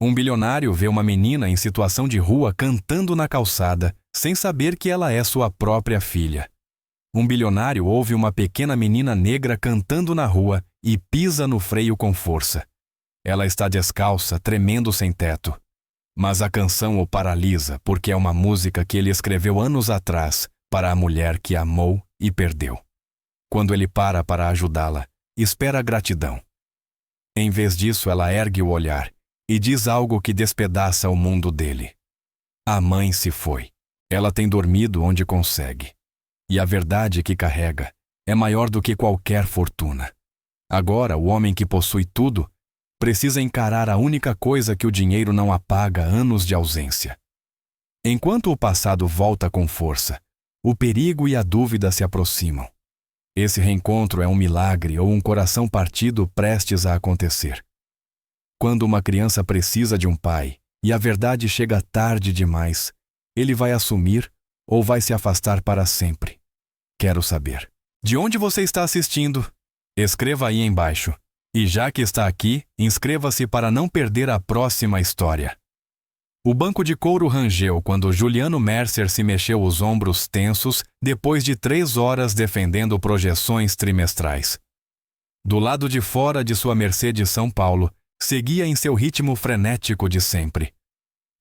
Um bilionário vê uma menina em situação de rua cantando na calçada, sem saber que ela é sua própria filha. Um bilionário ouve uma pequena menina negra cantando na rua e pisa no freio com força. Ela está descalça, tremendo sem teto. Mas a canção o paralisa porque é uma música que ele escreveu anos atrás para a mulher que amou e perdeu. Quando ele para ajudá-la, espera gratidão. Em vez disso, ela ergue o olhar e diz algo que despedaça o mundo dele. A mãe se foi. Ela tem dormido onde consegue. E a verdade que carrega é maior do que qualquer fortuna. Agora, o homem que possui tudo precisa encarar a única coisa que o dinheiro não apaga: anos de ausência. Enquanto o passado volta com força, o perigo e a dúvida se aproximam. Esse reencontro é um milagre ou um coração partido prestes a acontecer. Quando uma criança precisa de um pai e a verdade chega tarde demais, ele vai assumir ou vai se afastar para sempre? Quero saber. De onde você está assistindo? Escreva aí embaixo. E já que está aqui, inscreva-se para não perder a próxima história. O banco de couro rangeu quando Juliano Mercer se mexeu os ombros tensos depois de 3 horas defendendo projeções trimestrais. Do lado de fora de sua Mercedes São Paulo, seguia em seu ritmo frenético de sempre.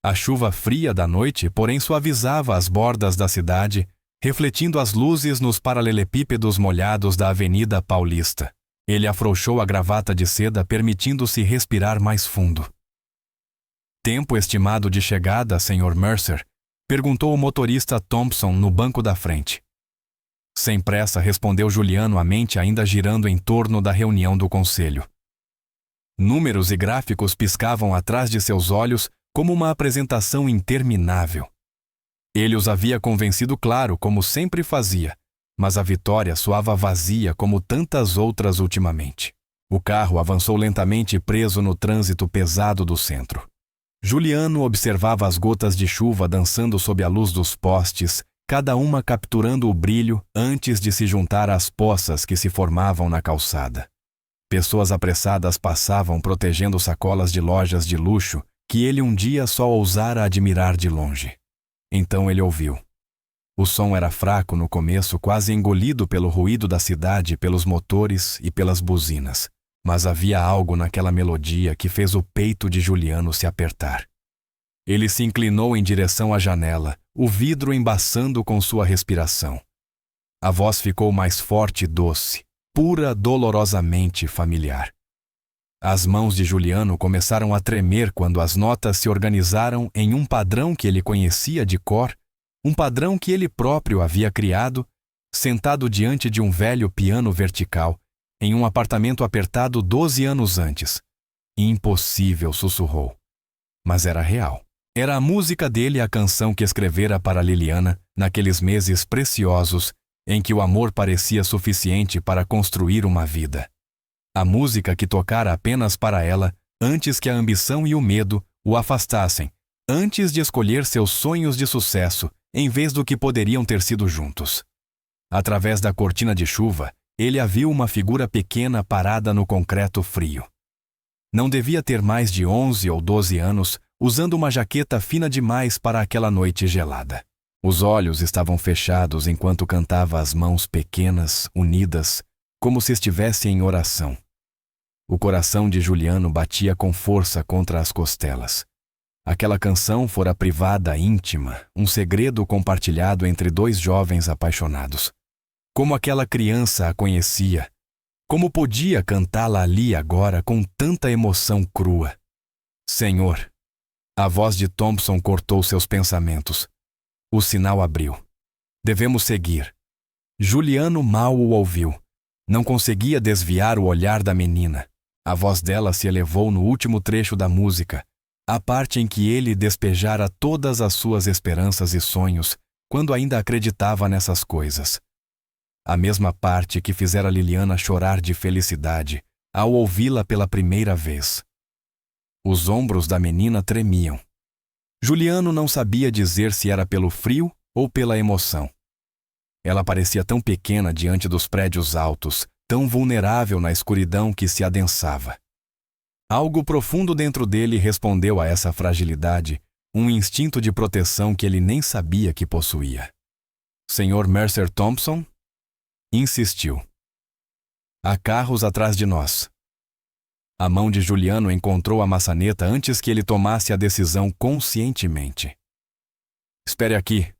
A chuva fria da noite, porém, suavizava as bordas da cidade, refletindo as luzes nos paralelepípedos molhados da Avenida Paulista. Ele afrouxou a gravata de seda, permitindo-se respirar mais fundo. Tempo estimado de chegada, Sr. Mercer? Perguntou o motorista Thompson no banco da frente. Sem pressa, respondeu Juliano, a mente ainda girando em torno da reunião do conselho. Números e gráficos piscavam atrás de seus olhos como uma apresentação interminável. Ele os havia convencido, claro, como sempre fazia, mas a vitória soava vazia como tantas outras ultimamente. O carro avançou lentamente, preso no trânsito pesado do centro. Juliano observava as gotas de chuva dançando sob a luz dos postes, cada uma capturando o brilho antes de se juntar às poças que se formavam na calçada. Pessoas apressadas passavam protegendo sacolas de lojas de luxo que ele um dia só ousara admirar de longe. Então ele ouviu. O som era fraco no começo, quase engolido pelo ruído da cidade, pelos motores e pelas buzinas. Mas havia algo naquela melodia que fez o peito de Juliano se apertar. Ele se inclinou em direção à janela, o vidro embaçando com sua respiração. A voz ficou mais forte e doce, pura, dolorosamente familiar. As mãos de Juliano começaram a tremer quando as notas se organizaram em um padrão que ele conhecia de cor, um padrão que ele próprio havia criado, sentado diante de um velho piano vertical, em um apartamento apertado 12 anos antes. Impossível, sussurrou. Mas era real. Era a música dele, a canção que escrevera para Liliana naqueles meses preciosos em que o amor parecia suficiente para construir uma vida. A música que tocara apenas para ela, antes que a ambição e o medo o afastassem, antes de escolher seus sonhos de sucesso, em vez do que poderiam ter sido juntos. Através da cortina de chuva, ele a viu, uma figura pequena parada no concreto frio. Não devia ter mais de 11 ou 12 anos, usando uma jaqueta fina demais para aquela noite gelada. Os olhos estavam fechados enquanto cantava, as mãos pequenas, unidas, como se estivesse em oração. O coração de Juliano batia com força contra as costelas. Aquela canção fora privada, íntima, um segredo compartilhado entre 2 jovens apaixonados. Como aquela criança a conhecia, como podia cantá-la ali agora com tanta emoção crua? Senhor! A voz de Thompson cortou seus pensamentos. O sinal abriu. Devemos seguir. Juliano mal o ouviu. Não conseguia desviar o olhar da menina. A voz dela se elevou no último trecho da música, a parte em que ele despejara todas as suas esperanças e sonhos, quando ainda acreditava nessas coisas. A mesma parte que fizera Liliana chorar de felicidade ao ouvi-la pela primeira vez. Os ombros da menina tremiam. Juliano não sabia dizer se era pelo frio ou pela emoção. Ela parecia tão pequena diante dos prédios altos, tão vulnerável na escuridão que se adensava. Algo profundo dentro dele respondeu a essa fragilidade, um instinto de proteção que ele nem sabia que possuía. Sr. Mercer Thompson? Insistiu. Há carros atrás de nós. A mão de Juliano encontrou a maçaneta antes que ele tomasse a decisão conscientemente. Espere aqui,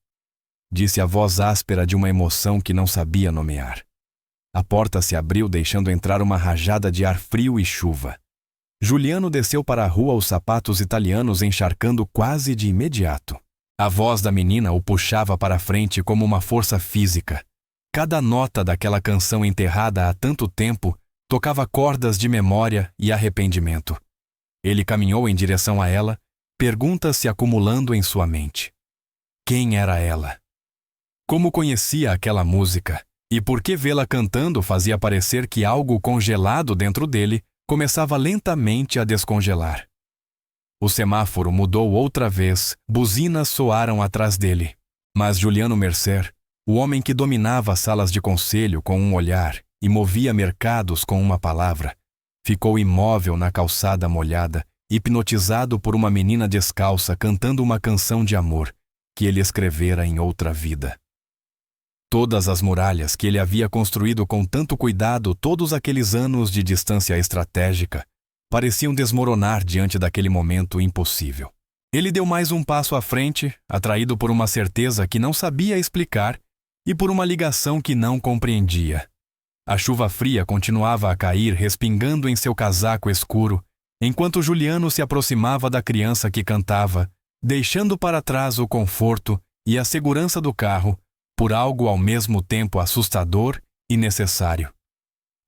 disse a voz áspera de uma emoção que não sabia nomear. A porta se abriu, deixando entrar uma rajada de ar frio e chuva. Juliano desceu para a rua, os sapatos italianos encharcando quase de imediato. A voz da menina o puxava para a frente como uma força física. Cada nota daquela canção enterrada há tanto tempo tocava cordas de memória e arrependimento. Ele caminhou em direção a ela, perguntas se acumulando em sua mente. Quem era ela? Como conhecia aquela música? E por que vê-la cantando fazia parecer que algo congelado dentro dele começava lentamente a descongelar. O semáforo mudou outra vez, buzinas soaram atrás dele. Mas Juliano Mercer, o homem que dominava as salas de conselho com um olhar e movia mercados com uma palavra, ficou imóvel na calçada molhada, hipnotizado por uma menina descalça cantando uma canção de amor que ele escrevera em outra vida. Todas as muralhas que ele havia construído com tanto cuidado todos aqueles anos de distância estratégica pareciam desmoronar diante daquele momento impossível. Ele deu mais um passo à frente, atraído por uma certeza que não sabia explicar e por uma ligação que não compreendia. A chuva fria continuava a cair, respingando em seu casaco escuro, enquanto Juliano se aproximava da criança que cantava, deixando para trás o conforto e a segurança do carro, por algo ao mesmo tempo assustador e necessário.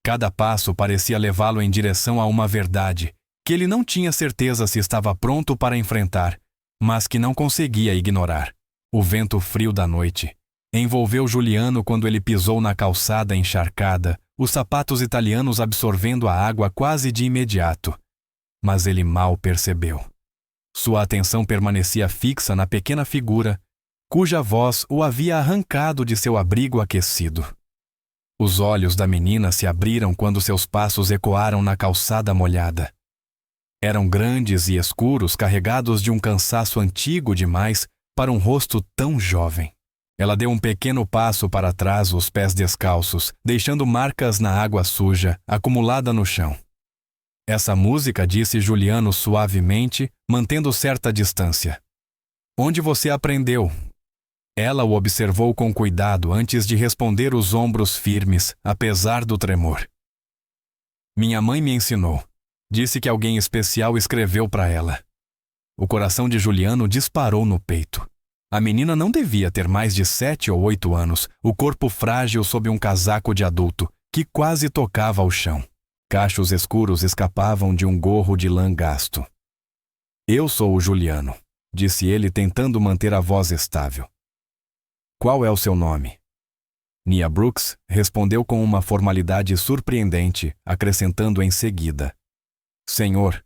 Cada passo parecia levá-lo em direção a uma verdade que ele não tinha certeza se estava pronto para enfrentar, mas que não conseguia ignorar. O vento frio da noite envolveu Juliano quando ele pisou na calçada encharcada, os sapatos italianos absorvendo a água quase de imediato. Mas ele mal percebeu. Sua atenção permanecia fixa na pequena figura, cuja voz o havia arrancado de seu abrigo aquecido. Os olhos da menina se abriram quando seus passos ecoaram na calçada molhada. Eram grandes e escuros, carregados de um cansaço antigo demais para um rosto tão jovem. Ela deu um pequeno passo para trás, os pés descalços, deixando marcas na água suja, acumulada no chão. Essa música, disse Juliano suavemente, mantendo certa distância. Onde você aprendeu? Ela o observou com cuidado antes de responder, os ombros firmes, apesar do tremor. Minha mãe me ensinou. Disse que alguém especial escreveu para ela. O coração de Juliano disparou no peito. A menina não devia ter mais de 7 ou 8 anos, o corpo frágil sob um casaco de adulto, que quase tocava ao chão. Cachos escuros escapavam de um gorro de lã gasto. Eu sou o Juliano, disse ele, tentando manter a voz estável. Qual é o seu nome? Nia Brooks respondeu com uma formalidade surpreendente, acrescentando em seguida. Senhor.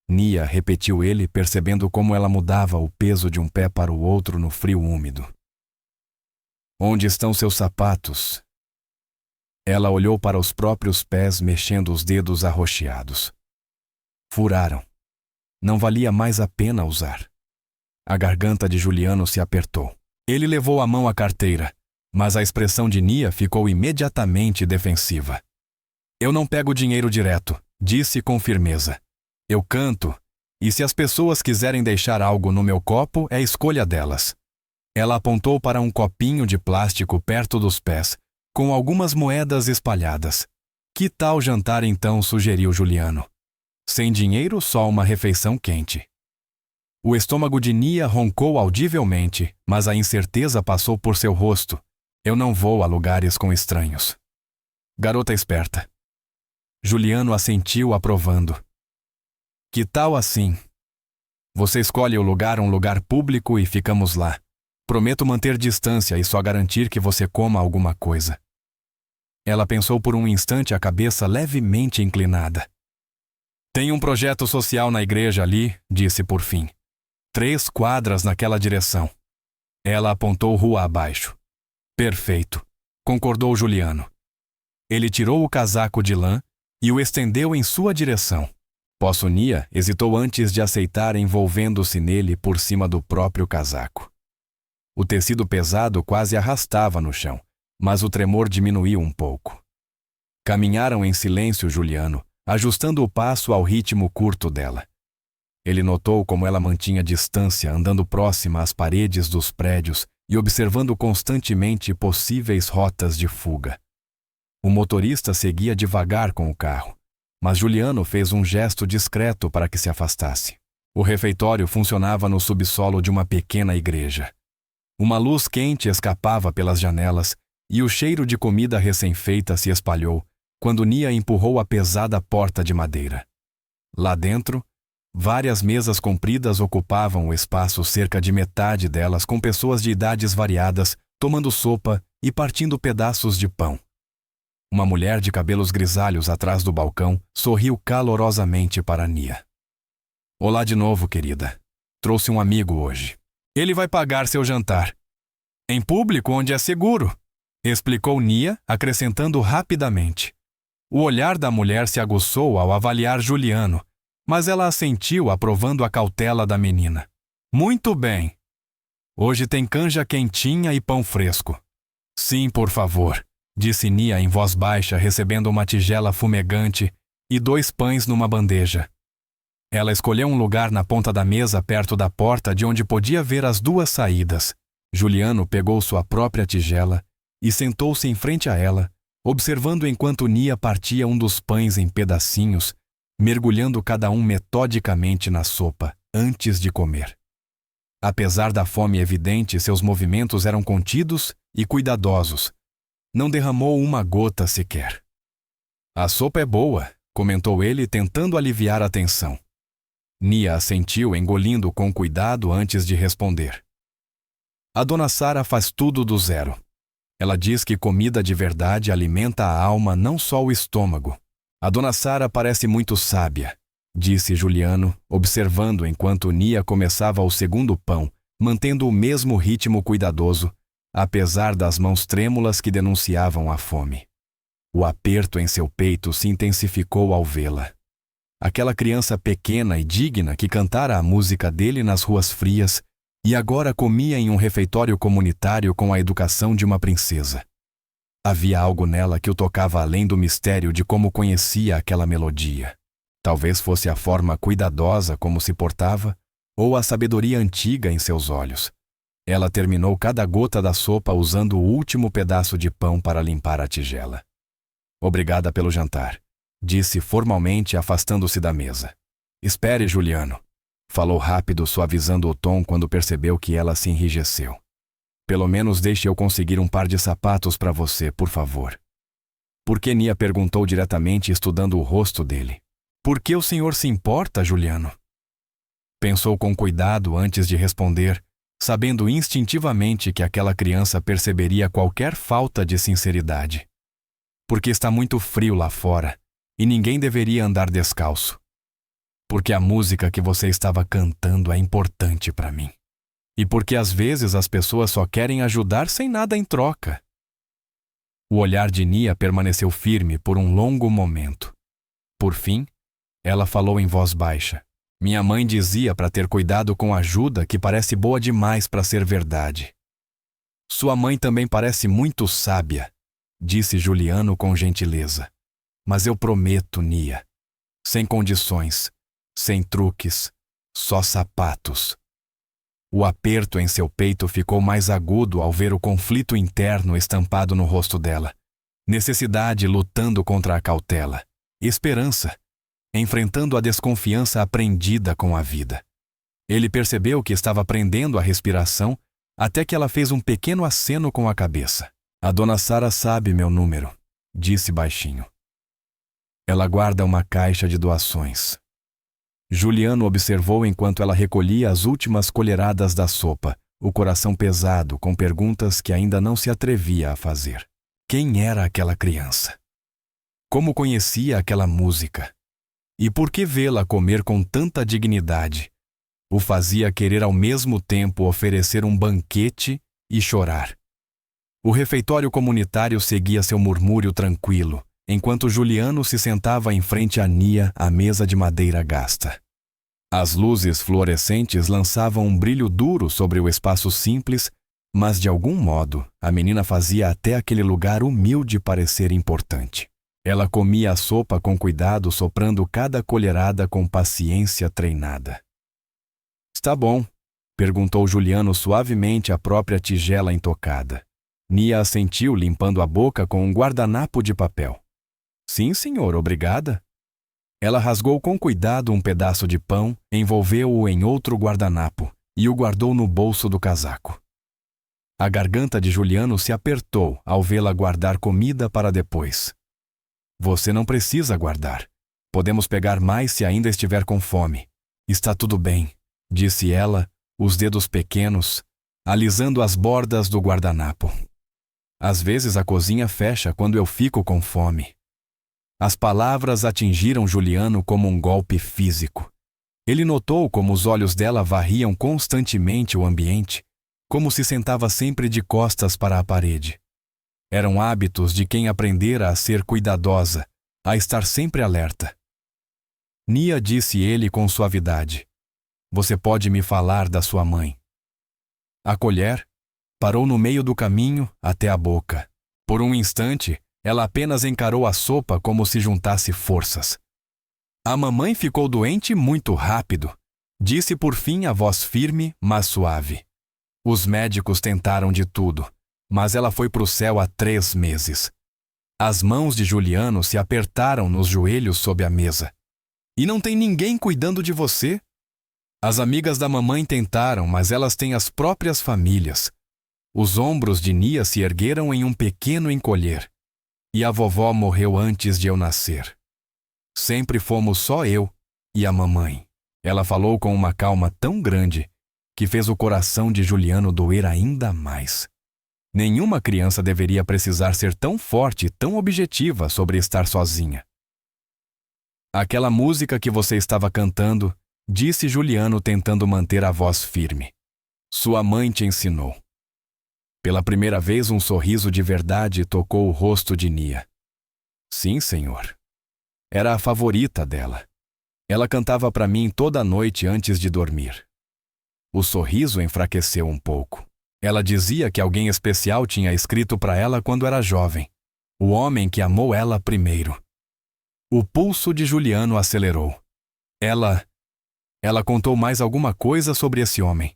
Nia, repetiu ele, percebendo como ela mudava o peso de um pé para o outro no frio úmido. Onde estão seus sapatos? Ela olhou para os próprios pés, mexendo os dedos arroxeados. Furaram. Não valia mais a pena usar. A garganta de Juliano se apertou. Ele levou a mão à carteira, mas a expressão de Nia ficou imediatamente defensiva. Eu não pego dinheiro direto, disse com firmeza. Eu canto, e se as pessoas quiserem deixar algo no meu copo, é escolha delas. Ela apontou para um copinho de plástico perto dos pés, com algumas moedas espalhadas. Que tal jantar então, sugeriu Juliano. Sem dinheiro, só uma refeição quente. O estômago de Nia roncou audivelmente, mas a incerteza passou por seu rosto. Eu não vou a lugares com estranhos. Garota esperta. Juliano assentiu, aprovando. Que tal assim? Você escolhe o lugar, um lugar público, e ficamos lá. Prometo manter distância e só garantir que você coma alguma coisa. Ela pensou por um instante, a cabeça levemente inclinada. Tem um projeto social na igreja ali, disse por fim. 3 quadras naquela direção. Ela apontou rua abaixo. Perfeito, concordou Juliano. Ele tirou o casaco de lã e o estendeu em sua direção. Poço Nia hesitou antes de aceitar, envolvendo-se nele por cima do próprio casaco. O tecido pesado quase arrastava no chão, mas o tremor diminuiu um pouco. Caminharam em silêncio Juliano, ajustando o passo ao ritmo curto dela. Ele notou como ela mantinha distância, andando próxima às paredes dos prédios e observando constantemente possíveis rotas de fuga. O motorista seguia devagar com o carro, mas Juliano fez um gesto discreto para que se afastasse. O refeitório funcionava no subsolo de uma pequena igreja. Uma luz quente escapava pelas janelas e o cheiro de comida recém-feita se espalhou quando Nia empurrou a pesada porta de madeira. Lá dentro, várias mesas compridas ocupavam o espaço, cerca de metade delas com pessoas de idades variadas, tomando sopa e partindo pedaços de pão. Uma mulher de cabelos grisalhos atrás do balcão sorriu calorosamente para Nia. Olá de novo, querida. Trouxe um amigo hoje. Ele vai pagar seu jantar. Em público, onde é seguro, explicou Nia, acrescentando rapidamente. O olhar da mulher se aguçou ao avaliar Juliano, mas ela assentiu, aprovando a cautela da menina. Muito bem. Hoje tem canja quentinha e pão fresco. Sim, por favor, disse Nia em voz baixa, recebendo uma tigela fumegante e 2 pães numa bandeja. Ela escolheu um lugar na ponta da mesa perto da porta de onde podia ver as 2 saídas. Juliano pegou sua própria tigela e sentou-se em frente a ela, observando enquanto Nia partia um dos pães em pedacinhos, mergulhando cada um metodicamente na sopa antes de comer. Apesar da fome evidente, seus movimentos eram contidos e cuidadosos. Não derramou uma gota sequer. A sopa é boa, comentou ele, tentando aliviar a tensão. Nia assentiu, engolindo com cuidado antes de responder. A dona Sara faz tudo do zero. Ela diz que comida de verdade alimenta a alma, não só o estômago. A dona Sara parece muito sábia, disse Juliano, observando enquanto Nia começava o segundo pão, mantendo o mesmo ritmo cuidadoso, apesar das mãos trêmulas que denunciavam a fome. O aperto em seu peito se intensificou ao vê-la. Aquela criança pequena e digna que cantara a música dele nas ruas frias e agora comia em um refeitório comunitário com a educação de uma princesa. Havia algo nela que o tocava além do mistério de como conhecia aquela melodia. Talvez fosse a forma cuidadosa como se portava, ou a sabedoria antiga em seus olhos. Ela terminou cada gota da sopa usando o último pedaço de pão para limpar a tigela. Obrigada pelo jantar, disse formalmente, afastando-se da mesa. Espere, Juliano. Falou rápido, suavizando o tom quando percebeu que ela se enrijeceu. Pelo menos deixe eu conseguir um par de sapatos para você, por favor. Por que Nia perguntou diretamente, estudando o rosto dele. Por que o senhor se importa, Juliano? Pensou com cuidado antes de responder, sabendo instintivamente que aquela criança perceberia qualquer falta de sinceridade. Porque está muito frio lá fora e ninguém deveria andar descalço. Porque a música que você estava cantando é importante para mim. E porque às vezes as pessoas só querem ajudar sem nada em troca. O olhar de Nia permaneceu firme por um longo momento. Por fim, ela falou em voz baixa. Minha mãe dizia para ter cuidado com ajuda que parece boa demais para ser verdade. Sua mãe também parece muito sábia, disse Juliano com gentileza. Mas eu prometo, Nia. Sem condições. Sem truques, só sapatos. O aperto em seu peito ficou mais agudo ao ver o conflito interno estampado no rosto dela. Necessidade lutando contra a cautela. Esperança, enfrentando a desconfiança aprendida com a vida. Ele percebeu que estava prendendo a respiração até que ela fez um pequeno aceno com a cabeça. A dona Sara sabe meu número, disse baixinho. Ela guarda uma caixa de doações. Juliano observou enquanto ela recolhia as últimas colheradas da sopa, o coração pesado com perguntas que ainda não se atrevia a fazer. Quem era aquela criança? Como conhecia aquela música? E por que vê-la comer com tanta dignidade o fazia querer ao mesmo tempo oferecer um banquete e chorar? O refeitório comunitário seguia seu murmúrio tranquilo, enquanto Juliano se sentava em frente a Nia à mesa de madeira gasta. As luzes fluorescentes lançavam um brilho duro sobre o espaço simples, mas de algum modo a menina fazia até aquele lugar humilde parecer importante. Ela comia a sopa com cuidado, soprando cada colherada com paciência treinada. "Está bom?" perguntou Juliano suavemente à própria tigela intocada. Nia assentiu, limpando a boca com um guardanapo de papel. "Sim, senhor, obrigada." Ela rasgou com cuidado um pedaço de pão, envolveu-o em outro guardanapo e o guardou no bolso do casaco. A garganta de Juliano se apertou ao vê-la guardar comida para depois. "Você não precisa guardar. Podemos pegar mais se ainda estiver com fome. Está tudo bem", disse ela, os dedos pequenos, alisando as bordas do guardanapo. "Às vezes a cozinha fecha quando eu fico com fome." As palavras atingiram Juliano como um golpe físico. Ele notou como os olhos dela varriam constantemente o ambiente, como se sentava sempre de costas para a parede. Eram hábitos de quem aprendera a ser cuidadosa, a estar sempre alerta. "Nia", disse ele com suavidade, "você pode me falar da sua mãe." A colher parou no meio do caminho até a boca. Por um instante, ela apenas encarou a sopa como se juntasse forças. "A mamãe ficou doente muito rápido", disse por fim a voz firme, mas suave. "Os médicos tentaram de tudo, mas ela foi para o céu há 3 meses. As mãos de Juliano se apertaram nos joelhos sob a mesa. "E não tem ninguém cuidando de você?" "As amigas da mamãe tentaram, mas elas têm as próprias famílias." Os ombros de Nia se ergueram em um pequeno encolher. "E a vovó morreu antes de eu nascer. Sempre fomos só eu e a mamãe." Ela falou com uma calma tão grande que fez o coração de Juliano doer ainda mais. Nenhuma criança deveria precisar ser tão forte e tão objetiva sobre estar sozinha. "Aquela música que você estava cantando", disse Juliano tentando manter a voz firme. "Sua mãe te ensinou." Pela primeira vez um sorriso de verdade tocou o rosto de Nia. "Sim, senhor." Era a favorita dela. Ela cantava para mim toda noite antes de dormir. O sorriso enfraqueceu um pouco. Ela dizia que alguém especial tinha escrito para ela quando era jovem. O homem que amou ela primeiro. O pulso de Juliano acelerou. Ela contou mais alguma coisa sobre esse homem.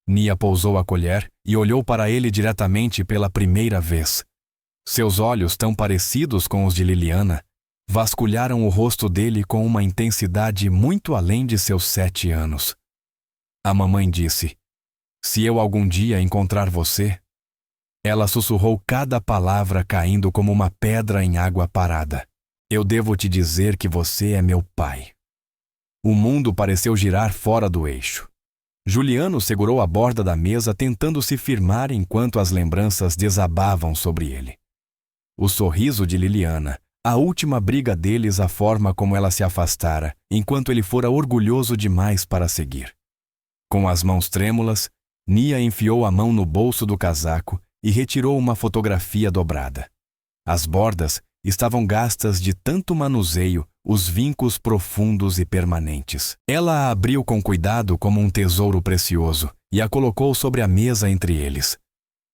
Nia pousou a colher e olhou para ele diretamente pela primeira vez. Seus olhos, tão parecidos com os de Liliana, vasculharam o rosto dele com uma intensidade muito além de seus 7 anos. A mamãe disse: "Se eu algum dia encontrar você..." Ela sussurrou cada palavra caindo como uma pedra em água parada. "Eu devo te dizer que você é meu pai." O mundo pareceu girar fora do eixo. Juliano segurou a borda da mesa tentando se firmar enquanto as lembranças desabavam sobre ele. O sorriso de Liliana, a última briga deles, a forma como ela se afastara, enquanto ele fora orgulhoso demais para seguir. Com as mãos trêmulas, Nia enfiou a mão no bolso do casaco e retirou uma fotografia dobrada. As bordas estavam gastas de tanto manuseio, os vincos profundos e permanentes. Ela a abriu com cuidado como um tesouro precioso e a colocou sobre a mesa entre eles.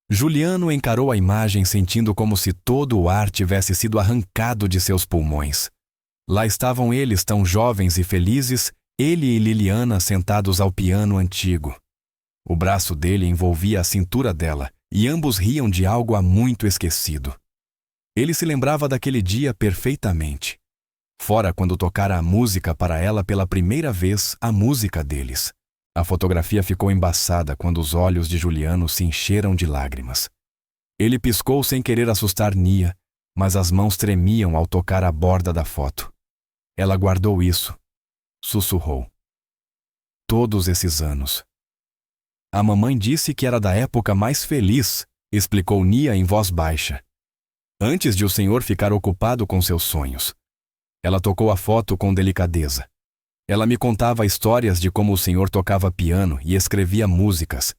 Juliano encarou a imagem sentindo como se todo o ar tivesse sido arrancado de seus pulmões. Lá estavam eles tão jovens e felizes, ele e Liliana sentados ao piano antigo. O braço dele envolvia a cintura dela e ambos riam de algo há muito esquecido. Ele se lembrava daquele dia perfeitamente. Fora quando tocara a música para ela pela primeira vez, a música deles. A fotografia ficou embaçada quando os olhos de Juliano se encheram de lágrimas. Ele piscou sem querer assustar Nia, mas as mãos tremiam ao tocar a borda da foto. Ela guardou isso. Sussurrou. "Todos esses anos." "A mamãe disse que era da época mais feliz", explicou Nia em voz baixa. "Antes de o senhor ficar ocupado com seus sonhos." Ela tocou a foto com delicadeza. Ela me contava histórias de como o senhor tocava piano e escrevia músicas.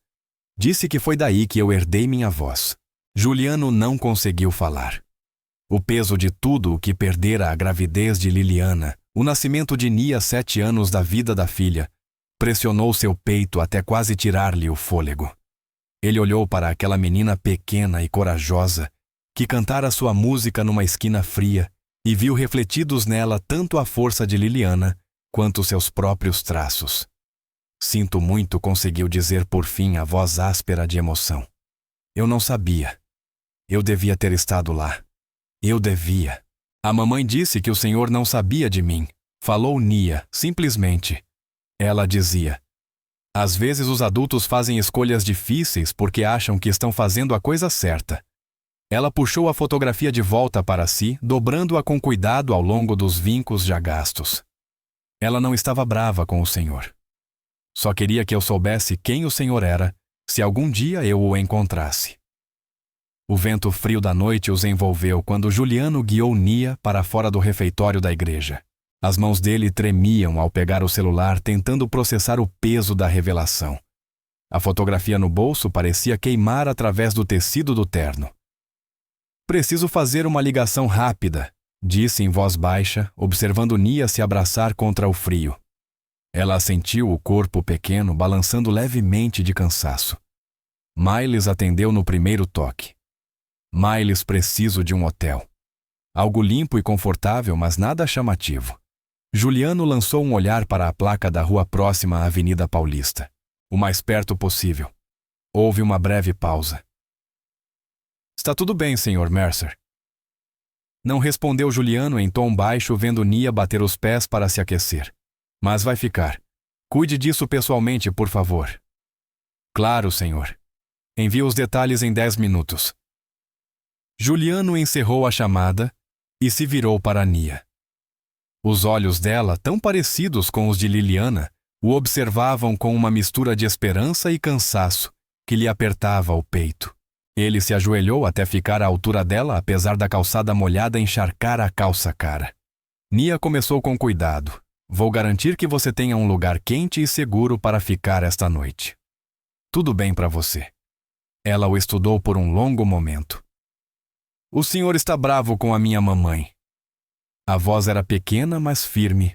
Disse que foi daí que eu herdei minha voz. Juliano não conseguiu falar. O peso de tudo o que perdera a gravidez de Liliana, o nascimento de Nia 7 anos da vida da filha, pressionou seu peito até quase tirar-lhe o fôlego. Ele olhou para aquela menina pequena e corajosa, que cantara sua música numa esquina fria, e viu refletidos nela tanto a força de Liliana, quanto seus próprios traços. Sinto muito, conseguiu dizer por fim a voz áspera de emoção. Eu não sabia. Eu devia ter estado lá. Eu devia. A mamãe disse que o senhor não sabia de mim. Falou Nia, simplesmente. Ela dizia: às vezes os adultos fazem escolhas difíceis porque acham que estão fazendo a coisa certa. Ela puxou a fotografia de volta para si, dobrando-a com cuidado ao longo dos vincos já gastos. Ela não estava brava com o senhor. Só queria que eu soubesse quem o senhor era, se algum dia eu o encontrasse. O vento frio da noite os envolveu quando Juliano guiou Nia para fora do refeitório da igreja. As mãos dele tremiam ao pegar o celular, tentando processar o peso da revelação. A fotografia no bolso parecia queimar através do tecido do terno. Preciso fazer uma ligação rápida, disse em voz baixa, observando Nia se abraçar contra o frio. Ela assentiu, o corpo pequeno balançando levemente de cansaço. Miles atendeu no primeiro toque. Miles, preciso de um hotel. Algo limpo e confortável, mas nada chamativo. Juliano lançou um olhar para a placa da rua próxima à Avenida Paulista. O mais perto possível. Houve uma breve pausa. Está tudo bem, Sr. Mercer. Não respondeu Juliano em tom baixo, vendo Nia bater os pés para se aquecer. Mas vai ficar. Cuide disso pessoalmente, por favor. Claro, senhor. Envie os detalhes em 10 minutos. Juliano encerrou a chamada e se virou para Nia. Os olhos dela, tão parecidos com os de Liliana, o observavam com uma mistura de esperança e cansaço que lhe apertava o peito. Ele se ajoelhou até ficar à altura dela, apesar da calçada molhada encharcar a calça cara. Nia começou com cuidado. Vou garantir que você tenha um lugar quente e seguro para ficar esta noite. Tudo bem para você. Ela o estudou por um longo momento. O senhor está bravo com a minha mamãe. A voz era pequena, mas firme.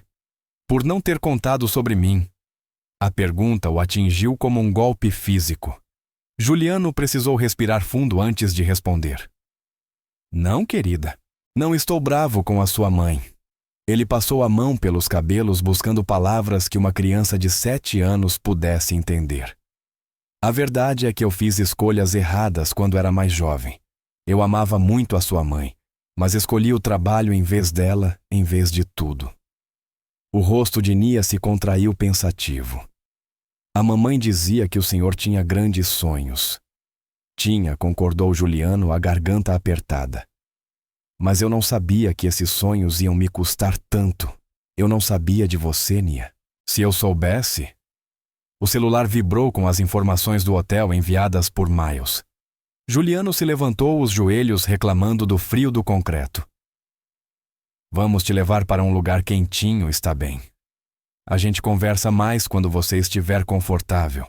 Por não ter contado sobre mim. A pergunta o atingiu como um golpe físico. Juliano precisou respirar fundo antes de responder. Não, querida. Não estou bravo com a sua mãe. Ele passou a mão pelos cabelos buscando palavras que uma criança de 7 anos pudesse entender. A verdade é que eu fiz escolhas erradas quando era mais jovem. Eu amava muito a sua mãe, mas escolhi o trabalho em vez dela, em vez de tudo. O rosto de Nia se contraiu pensativo. A mamãe dizia que o senhor tinha grandes sonhos. Tinha, concordou Juliano, a garganta apertada. Mas eu não sabia que esses sonhos iam me custar tanto. Eu não sabia de você, Nia. Se eu soubesse... O celular vibrou com as informações do hotel enviadas por Miles. Juliano se levantou os joelhos reclamando do frio do concreto. Vamos te levar para um lugar quentinho, está bem. A gente conversa mais quando você estiver confortável.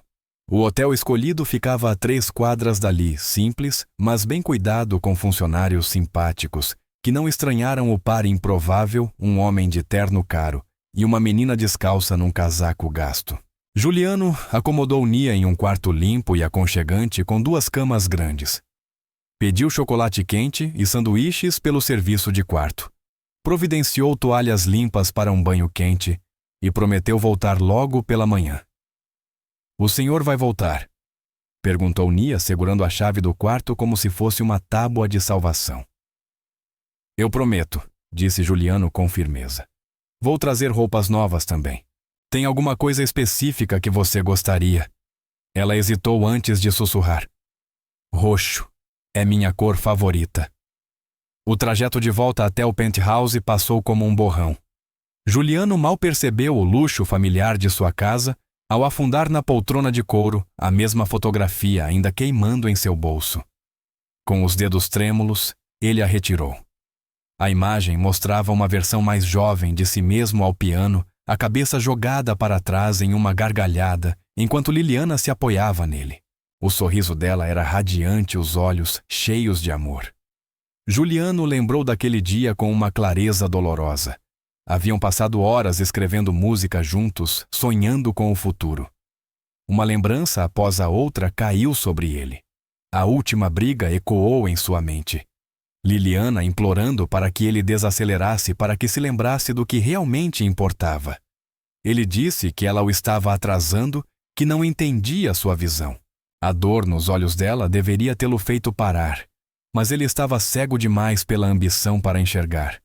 O hotel escolhido ficava a 3 quadras dali, simples, mas bem cuidado, com funcionários simpáticos, que não estranharam o par improvável, um homem de terno caro e uma menina descalça num casaco gasto. Juliano acomodou Nia em um quarto limpo e aconchegante com 2 camas grandes. Pediu chocolate quente e sanduíches pelo serviço de quarto. Providenciou toalhas limpas para um banho quente e prometeu voltar logo pela manhã. O senhor vai voltar? Perguntou Nia, segurando a chave do quarto como se fosse uma tábua de salvação. Eu prometo, disse Juliano com firmeza. Vou trazer roupas novas também. Tem alguma coisa específica que você gostaria? Ela hesitou antes de sussurrar. Roxo. É minha cor favorita. O trajeto de volta até o penthouse passou como um borrão. Juliano mal percebeu o luxo familiar de sua casa ao afundar na poltrona de couro a mesma fotografia ainda queimando em seu bolso. Com os dedos trêmulos, ele a retirou. A imagem mostrava uma versão mais jovem de si mesmo ao piano, a cabeça jogada para trás em uma gargalhada, enquanto Liliana se apoiava nele. O sorriso dela era radiante, os olhos cheios de amor. Juliano lembrou daquele dia com uma clareza dolorosa. Haviam passado horas escrevendo música juntos, sonhando com o futuro. Uma lembrança após a outra caiu sobre ele. A última briga ecoou em sua mente. Liliana implorando para que ele desacelerasse para que se lembrasse do que realmente importava. Ele disse que ela o estava atrasando, que não entendia sua visão. A dor nos olhos dela deveria tê-lo feito parar, mas ele estava cego demais pela ambição para enxergar.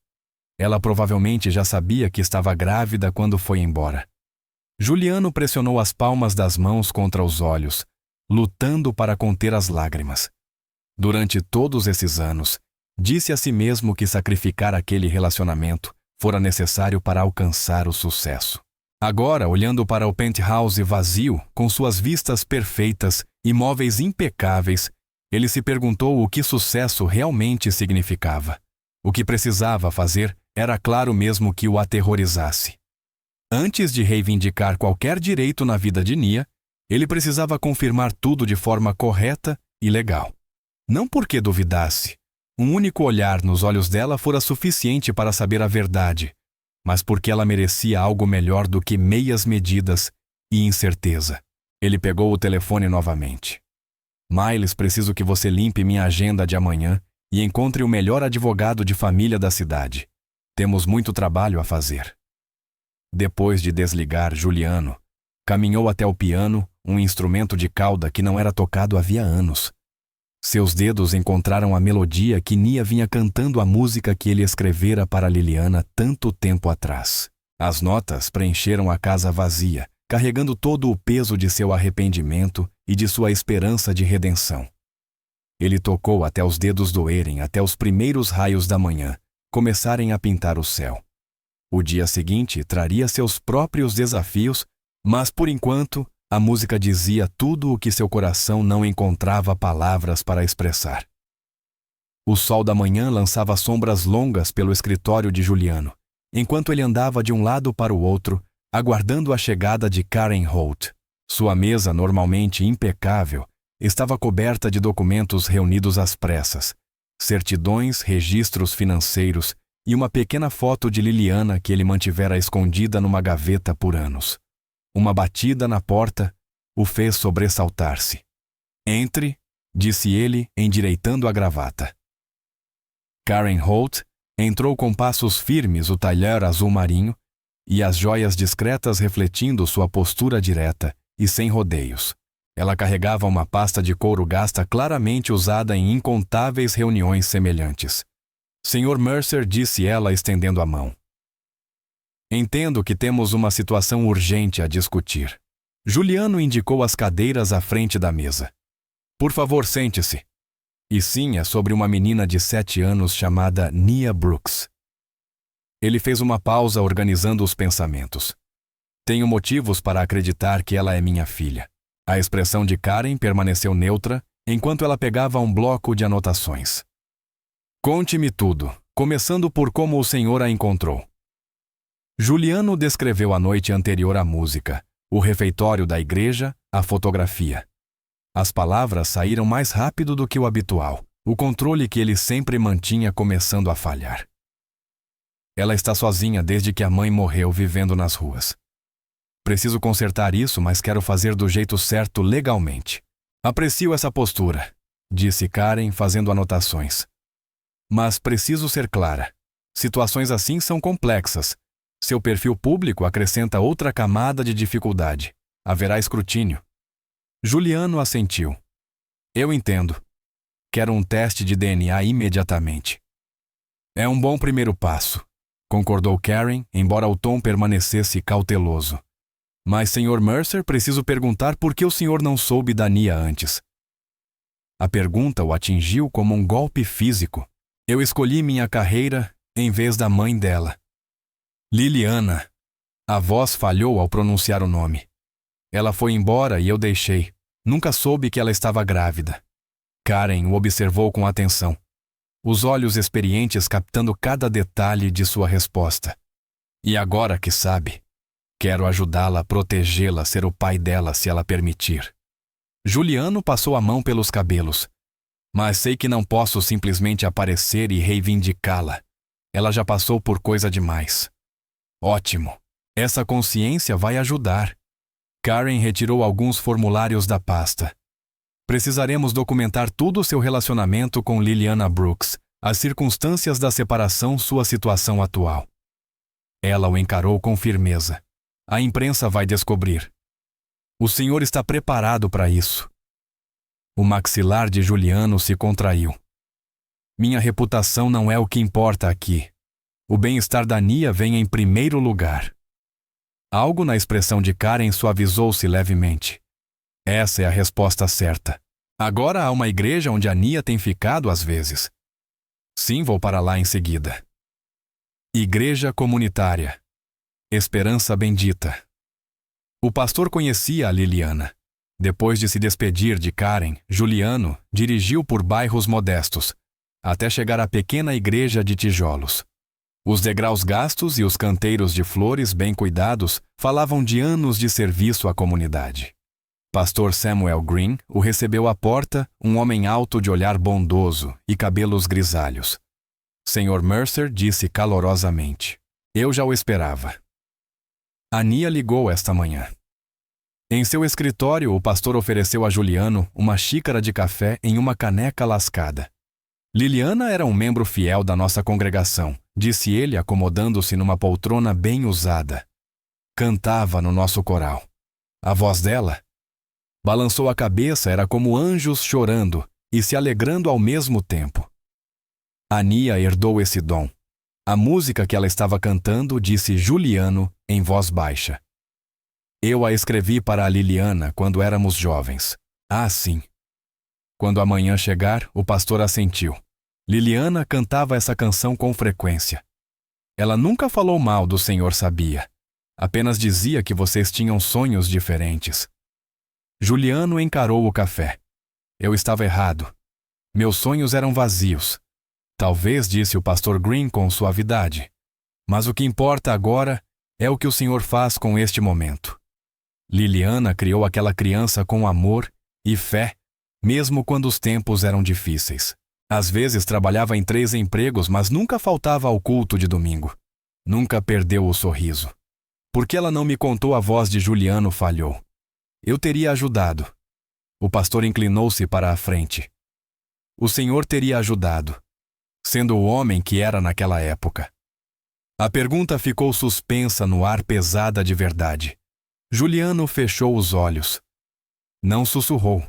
Ela provavelmente já sabia que estava grávida quando foi embora. Juliano pressionou as palmas das mãos contra os olhos, lutando para conter as lágrimas. Durante todos esses anos, disse a si mesmo que sacrificar aquele relacionamento fora necessário para alcançar o sucesso. Agora, olhando para o penthouse vazio, com suas vistas perfeitas e móveis impecáveis, ele se perguntou o que sucesso realmente significava. O que precisava fazer era claro mesmo que o aterrorizasse. Antes de reivindicar qualquer direito na vida de Nia, ele precisava confirmar tudo de forma correta e legal. Não porque duvidasse. Um único olhar nos olhos dela fora suficiente para saber a verdade, mas porque ela merecia algo melhor do que meias medidas e incerteza. Ele pegou o telefone novamente. Miles, preciso que você limpe minha agenda de amanhã e encontre o melhor advogado de família da cidade. Temos muito trabalho a fazer. Depois de desligar, Juliano caminhou até o piano, um instrumento de cauda que não era tocado havia anos. Seus dedos encontraram a melodia que Nia vinha cantando a música que ele escrevera para Liliana tanto tempo atrás. As notas preencheram a casa vazia, carregando todo o peso de seu arrependimento e de sua esperança de redenção. Ele tocou até os dedos doerem, até os primeiros raios da manhã começarem a pintar o céu. O dia seguinte traria seus próprios desafios, mas por enquanto a música dizia tudo o que seu coração não encontrava palavras para expressar. O sol da manhã lançava sombras longas pelo escritório de Juliano, enquanto ele andava de um lado para o outro, aguardando a chegada de Karen Holt. Sua mesa, normalmente impecável, estava coberta de documentos reunidos às pressas, certidões, registros financeiros e uma pequena foto de Liliana que ele mantivera escondida numa gaveta por anos. Uma batida na porta o fez sobressaltar-se. Entre, disse ele, endireitando a gravata. Karen Holt entrou com passos firmes, o talher azul marinho e as joias discretas refletindo sua postura direta e sem rodeios. Ela carregava uma pasta de couro gasta claramente usada em incontáveis reuniões semelhantes. Sr. Mercer, disse ela estendendo a mão. Entendo que temos uma situação urgente a discutir. Juliano indicou as cadeiras à frente da mesa. Por favor, sente-se. E sim, é sobre uma menina de 7 anos chamada Nia Brooks. Ele fez uma pausa organizando os pensamentos. Tenho motivos para acreditar que ela é minha filha. A expressão de Karen permaneceu neutra enquanto ela pegava um bloco de anotações. Conte-me tudo, começando por como o senhor a encontrou. Juliano descreveu a noite anterior à música, o refeitório da igreja, a fotografia. As palavras saíram mais rápido do que o habitual, o controle que ele sempre mantinha começando a falhar. Ela está sozinha desde que a mãe morreu vivendo nas ruas. Preciso consertar isso, mas quero fazer do jeito certo legalmente. Aprecio essa postura, disse Karen fazendo anotações. Mas preciso ser clara. Situações assim são complexas. Seu perfil público acrescenta outra camada de dificuldade. Haverá escrutínio. Juliano assentiu. Eu entendo. Quero um teste de DNA imediatamente. É um bom primeiro passo, concordou Karen, embora o tom permanecesse cauteloso. Mas, Sr. Mercer, preciso perguntar por que o senhor não soube da Nia antes. A pergunta o atingiu como um golpe físico. Eu escolhi minha carreira em vez da mãe dela. Liliana. A voz falhou ao pronunciar o nome. Ela foi embora e eu deixei. Nunca soube que ela estava grávida. Karen o observou com atenção, os olhos experientes captando cada detalhe de sua resposta. E agora que sabe, quero ajudá-la a protegê-la, ser o pai dela se ela permitir. Juliano passou a mão pelos cabelos. Mas sei que não posso simplesmente aparecer e reivindicá-la. Ela já passou por coisa demais. Ótimo. Essa consciência vai ajudar. Karen retirou alguns formulários da pasta. Precisaremos documentar todo o seu relacionamento com Liliana Brooks, as circunstâncias da separação, sua situação atual. Ela o encarou com firmeza. A imprensa vai descobrir. O senhor está preparado para isso. O maxilar de Juliano se contraiu. Minha reputação não é o que importa aqui. O bem-estar da Nia vem em primeiro lugar. Algo na expressão de Karen suavizou-se levemente. Essa é a resposta certa. Agora há uma igreja onde a Nia tem ficado às vezes. Sim, vou para lá em seguida. Igreja comunitária. Esperança bendita. O pastor conhecia a Liliana. Depois de se despedir de Karen, Juliano dirigiu por bairros modestos, até chegar à pequena igreja de tijolos. Os degraus gastos e os canteiros de flores bem cuidados falavam de anos de serviço à comunidade. Pastor Samuel Green o recebeu à porta, um homem alto de olhar bondoso e cabelos grisalhos. Sr. Mercer disse calorosamente: "Eu já o esperava." A Nia ligou esta manhã. Em seu escritório, o pastor ofereceu a Juliano uma xícara de café em uma caneca lascada. Liliana era um membro fiel da nossa congregação, disse ele, acomodando-se numa poltrona bem usada. Cantava no nosso coral. A voz dela balançou a cabeça, era como anjos chorando e se alegrando ao mesmo tempo. A Nia herdou esse dom. A música que ela estava cantando, disse Juliano em voz baixa. Eu a escrevi para a Liliana quando éramos jovens. Ah, sim. Quando a manhã chegar, o pastor assentiu. Liliana cantava essa canção com frequência. Ela nunca falou mal do Senhor, sabia. Apenas dizia que vocês tinham sonhos diferentes. Juliano encarou o café. Eu estava errado. Meus sonhos eram vazios. Talvez, disse o pastor Green com suavidade. Mas o que importa agora é o que o Senhor faz com este momento. Liliana criou aquela criança com amor e fé, mesmo quando os tempos eram difíceis. Às vezes trabalhava em 3 empregos, mas nunca faltava ao culto de domingo. Nunca perdeu o sorriso. Porque ela não me contou, a voz de Juliano falhou. Eu teria ajudado. O pastor inclinou-se para a frente. O Senhor teria ajudado, sendo o homem que era naquela época. A pergunta ficou suspensa no ar, pesada de verdade. Juliano fechou os olhos. Não sussurrou.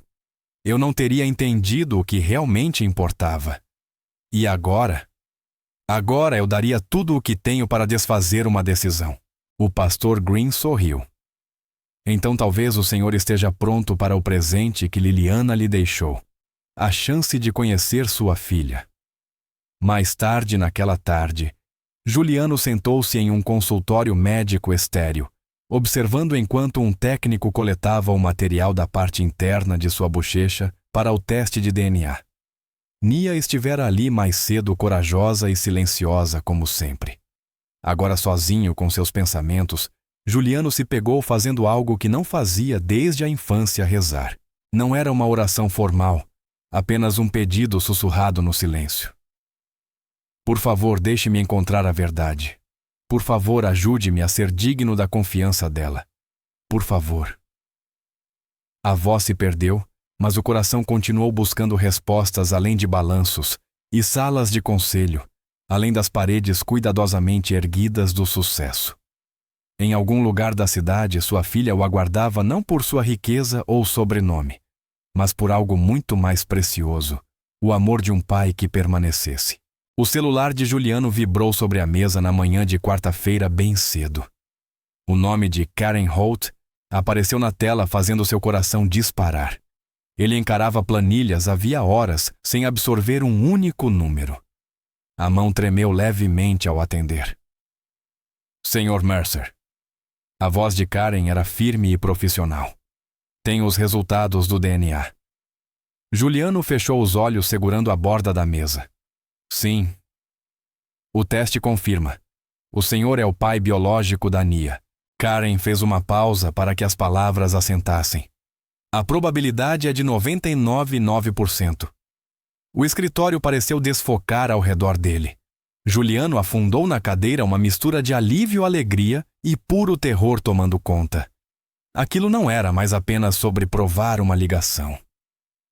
Eu não teria entendido o que realmente importava. E agora? Agora eu daria tudo o que tenho para desfazer uma decisão. O pastor Green sorriu. Então talvez o Senhor esteja pronto para o presente que Liliana lhe deixou. A chance de conhecer sua filha. Mais tarde, naquela tarde, Juliano sentou-se em um consultório médico estéril, observando enquanto um técnico coletava o material da parte interna de sua bochecha para o teste de DNA. Nia estivera ali mais cedo, corajosa e silenciosa como sempre. Agora sozinho com seus pensamentos, Juliano se pegou fazendo algo que não fazia desde a infância: rezar. Não era uma oração formal, apenas um pedido sussurrado no silêncio. Por favor, deixe-me encontrar a verdade. Por favor, ajude-me a ser digno da confiança dela. Por favor. A voz se perdeu, mas o coração continuou buscando respostas além de balanços e salas de conselho, além das paredes cuidadosamente erguidas do sucesso. Em algum lugar da cidade, sua filha o aguardava não por sua riqueza ou sobrenome, mas por algo muito mais precioso: o amor de um pai que permanecesse. O celular de Juliano vibrou sobre a mesa na manhã de quarta-feira bem cedo. O nome de Karen Holt apareceu na tela, fazendo seu coração disparar. Ele encarava planilhas havia horas, sem absorver um único número. A mão tremeu levemente ao atender. Sr. Mercer. A voz de Karen era firme e profissional. Tenho os resultados do DNA. Juliano fechou os olhos, segurando a borda da mesa. Sim. O teste confirma. O senhor é o pai biológico da Nia. Karen fez uma pausa para que as palavras assentassem. A probabilidade é de 99,9%. O escritório pareceu desfocar ao redor dele. Juliano afundou na cadeira, uma mistura de alívio, alegria e puro terror tomando conta. Aquilo não era mais apenas sobre provar uma ligação.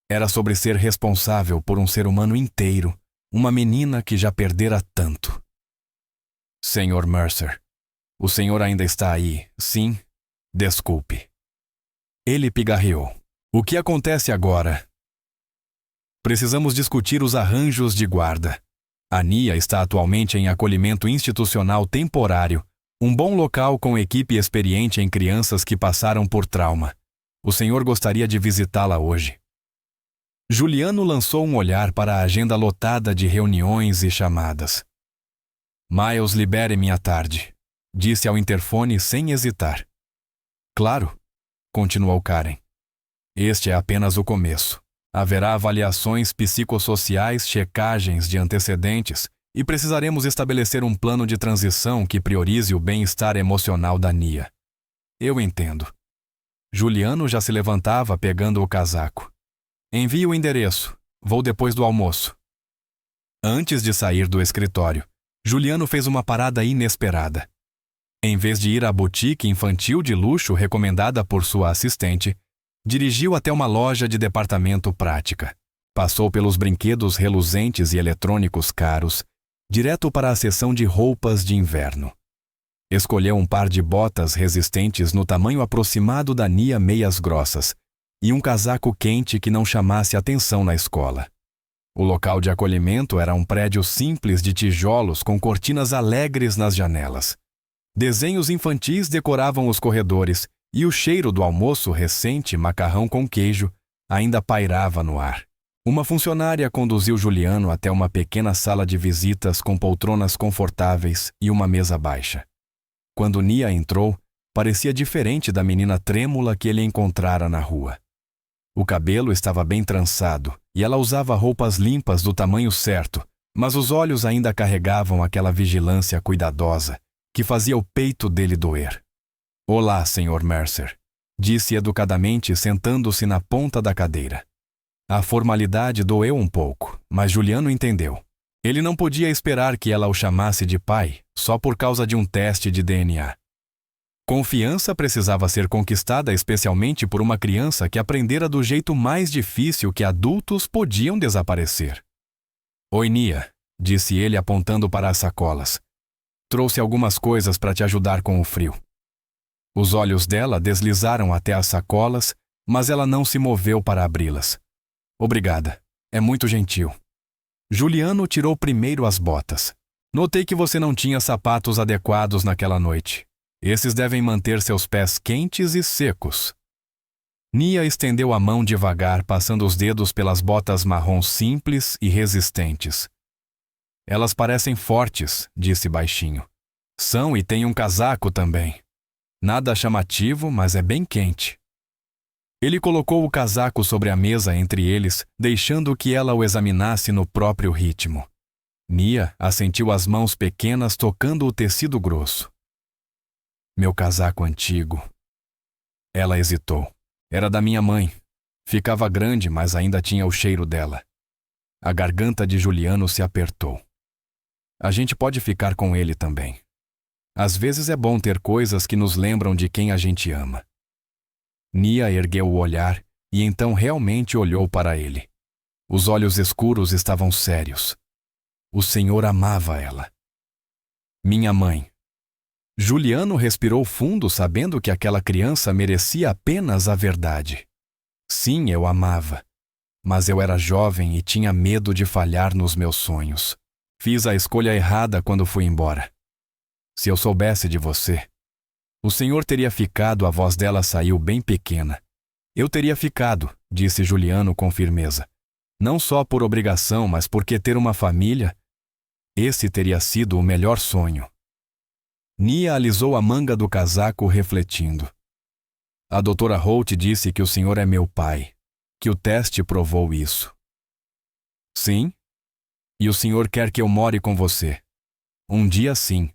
Era sobre ser responsável por um ser humano inteiro, uma menina que já perdera tanto. Sr. Mercer, o senhor ainda está aí, sim? Desculpe. Ele pigarreou. O que acontece agora? Precisamos discutir os arranjos de guarda. A Nia está atualmente em acolhimento institucional temporário, um bom local com equipe experiente em crianças que passaram por trauma. O senhor gostaria de visitá-la hoje. Juliano lançou um olhar para a agenda lotada de reuniões e chamadas. Miles, libere-me à tarde, disse ao interfone sem hesitar. Claro, continuou Karen. Este é apenas o começo. Haverá avaliações psicossociais, checagens de antecedentes e precisaremos estabelecer um plano de transição que priorize o bem-estar emocional da Nia. Eu entendo. Juliano já se levantava pegando o casaco. Envie o endereço. Vou depois do almoço. Antes de sair do escritório, Juliano fez uma parada inesperada. Em vez de ir à boutique infantil de luxo recomendada por sua assistente, dirigiu até uma loja de departamento prática. Passou pelos brinquedos reluzentes e eletrônicos caros, direto para a seção de roupas de inverno. Escolheu um par de botas resistentes no tamanho aproximado da Nia, meias grossas, e um casaco quente que não chamasse atenção na escola. O local de acolhimento era um prédio simples de tijolos com cortinas alegres nas janelas. Desenhos infantis decoravam os corredores e o cheiro do almoço recente, macarrão com queijo, ainda pairava no ar. Uma funcionária conduziu Juliano até uma pequena sala de visitas com poltronas confortáveis e uma mesa baixa. Quando Nia entrou, parecia diferente da menina trêmula que ele encontrara na rua. O cabelo estava bem trançado e ela usava roupas limpas do tamanho certo, mas os olhos ainda carregavam aquela vigilância cuidadosa que fazia o peito dele doer. Olá, Sr. Mercer, disse educadamente, sentando-se na ponta da cadeira. A formalidade doeu um pouco, mas Juliano entendeu. Ele não podia esperar que ela o chamasse de pai só por causa de um teste de DNA. Confiança precisava ser conquistada especialmente por uma criança que aprendera do jeito mais difícil que adultos podiam desaparecer. Oi, Nia, disse ele apontando para as sacolas. Trouxe algumas coisas para te ajudar com o frio. Os olhos dela deslizaram até as sacolas, mas ela não se moveu para abri-las. Obrigada, é muito gentil. Juliano tirou primeiro as botas. Notei que você não tinha sapatos adequados naquela noite. Esses devem manter seus pés quentes e secos. Nia estendeu a mão devagar, passando os dedos pelas botas marrons simples e resistentes. Elas parecem fortes, disse baixinho. São, e tem um casaco também. Nada chamativo, mas é bem quente. Ele colocou o casaco sobre a mesa entre eles, deixando que ela o examinasse no próprio ritmo. Nia assentiu as mãos pequenas tocando o tecido grosso. Meu casaco antigo. Ela hesitou. Era da minha mãe. Ficava grande, mas ainda tinha o cheiro dela. A garganta de Juliano se apertou. A gente pode ficar com ele também. Às vezes é bom ter coisas que nos lembram de quem a gente ama. Nia ergueu o olhar e então realmente olhou para ele. Os olhos escuros estavam sérios. O Senhor amava ela. Minha mãe. Juliano respirou fundo, sabendo que aquela criança merecia apenas a verdade. Sim, eu amava. Mas eu era jovem e tinha medo de falhar nos meus sonhos. Fiz a escolha errada quando fui embora. Se eu soubesse de você, o senhor teria ficado. A voz dela saiu bem pequena. Eu teria ficado, disse Juliano com firmeza. Não só por obrigação, mas porque ter uma família, esse teria sido o melhor sonho. Nia alisou a manga do casaco, refletindo. A doutora Holt disse que o senhor é meu pai, que o teste provou isso. Sim? E o senhor quer que eu more com você? Um dia sim.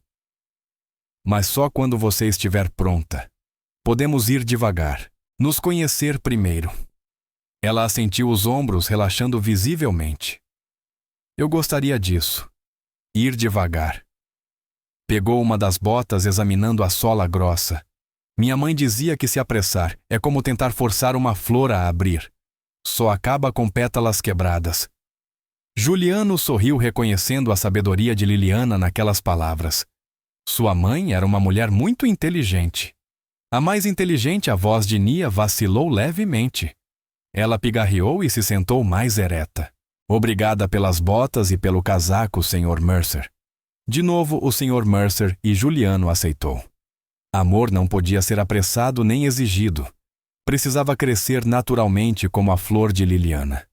Mas só quando você estiver pronta. Podemos ir devagar, nos conhecer primeiro. Ela assentiu os ombros, relaxando visivelmente. Eu gostaria disso. Ir devagar. Pegou uma das botas examinando a sola grossa. Minha mãe dizia que se apressar é como tentar forçar uma flor a abrir. Só acaba com pétalas quebradas. Juliano sorriu reconhecendo a sabedoria de Liliana naquelas palavras. Sua mãe era uma mulher muito inteligente. A mais inteligente, a voz de Nia vacilou levemente. Ela pigarreou e se sentou mais ereta. Obrigada pelas botas e pelo casaco, Sr. Mercer. De novo, o Sr. Mercer e Juliano aceitou. Amor não podia ser apressado nem exigido. Precisava crescer naturalmente como a flor de Liliana.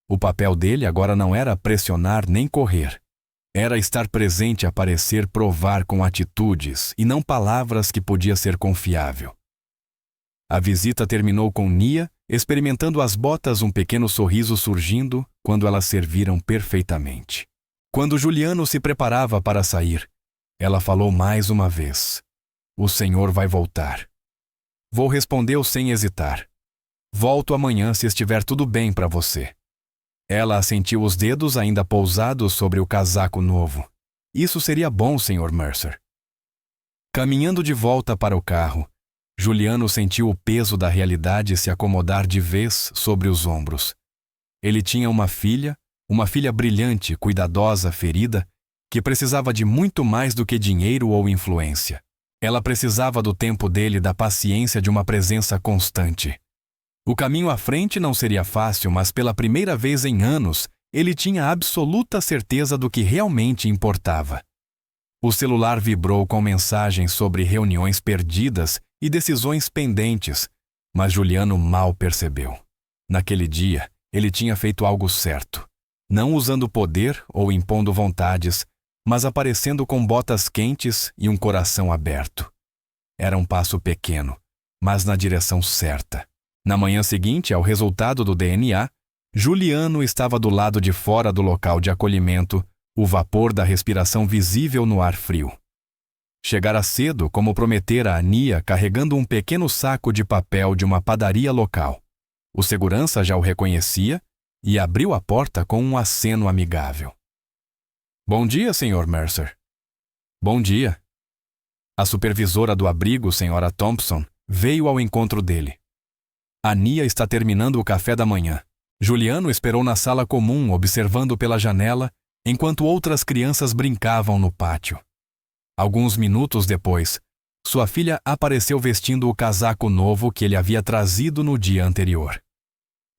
O papel dele agora não era pressionar nem correr. Era estar presente a parecer provar com atitudes e não palavras que podia ser confiável. A visita terminou com Nia experimentando as botas, um pequeno sorriso surgindo quando elas serviram perfeitamente. Quando Juliano se preparava para sair, ela falou mais uma vez: "O senhor vai voltar." Vou, respondeu sem hesitar. Volto amanhã se estiver tudo bem para você. Ela assentiu, os dedos ainda pousados sobre o casaco novo. Isso seria bom, Sr. Mercer. Caminhando de volta para o carro, Juliano sentiu o peso da realidade se acomodar de vez sobre os ombros. Ele tinha uma filha brilhante, cuidadosa, ferida, que precisava de muito mais do que dinheiro ou influência. Ela precisava do tempo dele, da paciência de uma presença constante. O caminho à frente não seria fácil, mas pela primeira vez em anos, ele tinha absoluta certeza do que realmente importava. O celular vibrou com mensagens sobre reuniões perdidas e decisões pendentes, mas Juliano mal percebeu. Naquele dia, ele tinha feito algo certo, não usando poder ou impondo vontades, mas aparecendo com botas quentes e um coração aberto. Era um passo pequeno, mas na direção certa. Na manhã seguinte, ao resultado do DNA, Juliano estava do lado de fora do local de acolhimento, o vapor da respiração visível no ar frio. Chegara cedo, como prometera a Nia, carregando um pequeno saco de papel de uma padaria local. O segurança já o reconhecia e abriu a porta com um aceno amigável. Bom dia, Sr. Mercer. Bom dia. A supervisora do abrigo, Sra. Thompson, veio ao encontro dele. A Nia está terminando o café da manhã. Juliano esperou na sala comum, observando pela janela, enquanto outras crianças brincavam no pátio. Alguns minutos depois, sua filha apareceu vestindo o casaco novo que ele havia trazido no dia anterior.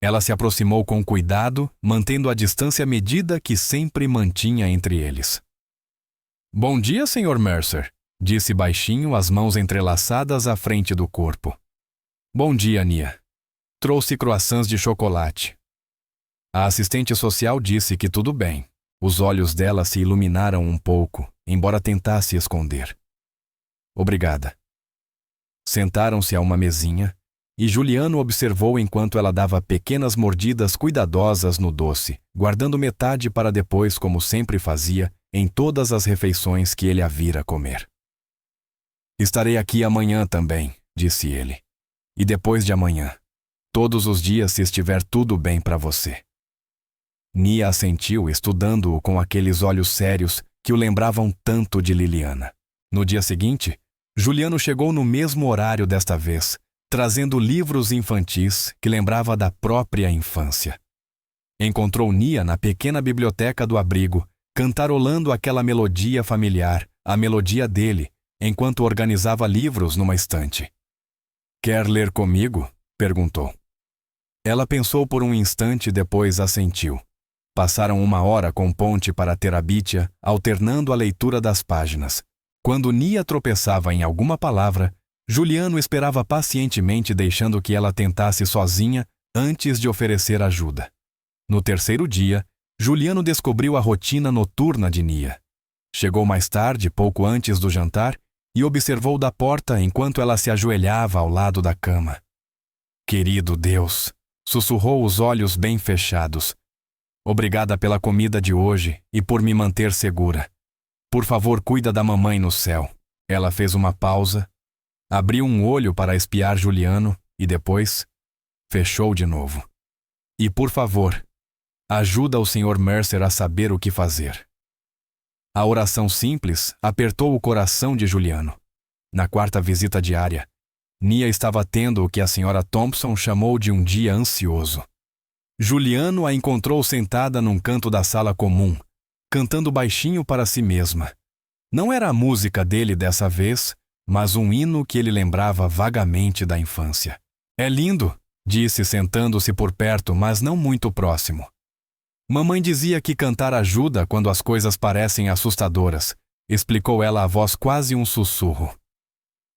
Ela se aproximou com cuidado, mantendo a distância medida que sempre mantinha entre eles. Bom dia, Sr. Mercer, disse baixinho, as mãos entrelaçadas à frente do corpo. Bom dia, Nia. Trouxe croissants de chocolate. A assistente social disse que tudo bem. Os olhos dela se iluminaram um pouco, embora tentasse esconder. Obrigada. Sentaram-se a uma mesinha, e Juliano observou enquanto ela dava pequenas mordidas cuidadosas no doce, guardando metade para depois, como sempre fazia, em todas as refeições que ele a vira comer. Estarei aqui amanhã também, disse ele. E depois de amanhã. Todos os dias, se estiver tudo bem para você. Nia assentiu, estudando-o com aqueles olhos sérios que o lembravam tanto de Liliana. No dia seguinte, Juliano chegou no mesmo horário desta vez, trazendo livros infantis que lembrava da própria infância. Encontrou Nia na pequena biblioteca do abrigo, cantarolando aquela melodia familiar, a melodia dele, enquanto organizava livros numa estante. "Quer ler comigo?" perguntou. Ela pensou por um instante e depois assentiu. Passaram 1 hora com ponte para Terabithia, alternando a leitura das páginas. Quando Nia tropeçava em alguma palavra, Juliano esperava pacientemente, deixando que ela tentasse sozinha antes de oferecer ajuda. No terceiro dia, Juliano descobriu a rotina noturna de Nia. Chegou mais tarde, pouco antes do jantar, e observou da porta enquanto ela se ajoelhava ao lado da cama. "Querido Deus", sussurrou, os olhos bem fechados. "Obrigada pela comida de hoje e por me manter segura. Por favor, cuida da mamãe no céu." Ela fez uma pausa, abriu um olho para espiar Juliano e depois fechou de novo. "E por favor, Ajuda o Sr. Mercer a saber o que fazer. A oração simples apertou o coração de Juliano. Na quarta visita diária, Nia estava tendo o que a Sra. Thompson chamou de um dia ansioso. Juliano a encontrou sentada num canto da sala comum, cantando baixinho para si mesma. Não era a música dele dessa vez, mas um hino que ele lembrava vagamente da infância. É lindo, disse sentando-se por perto, mas não muito próximo. Mamãe dizia que cantar ajuda quando as coisas parecem assustadoras, explicou ela a voz quase um sussurro.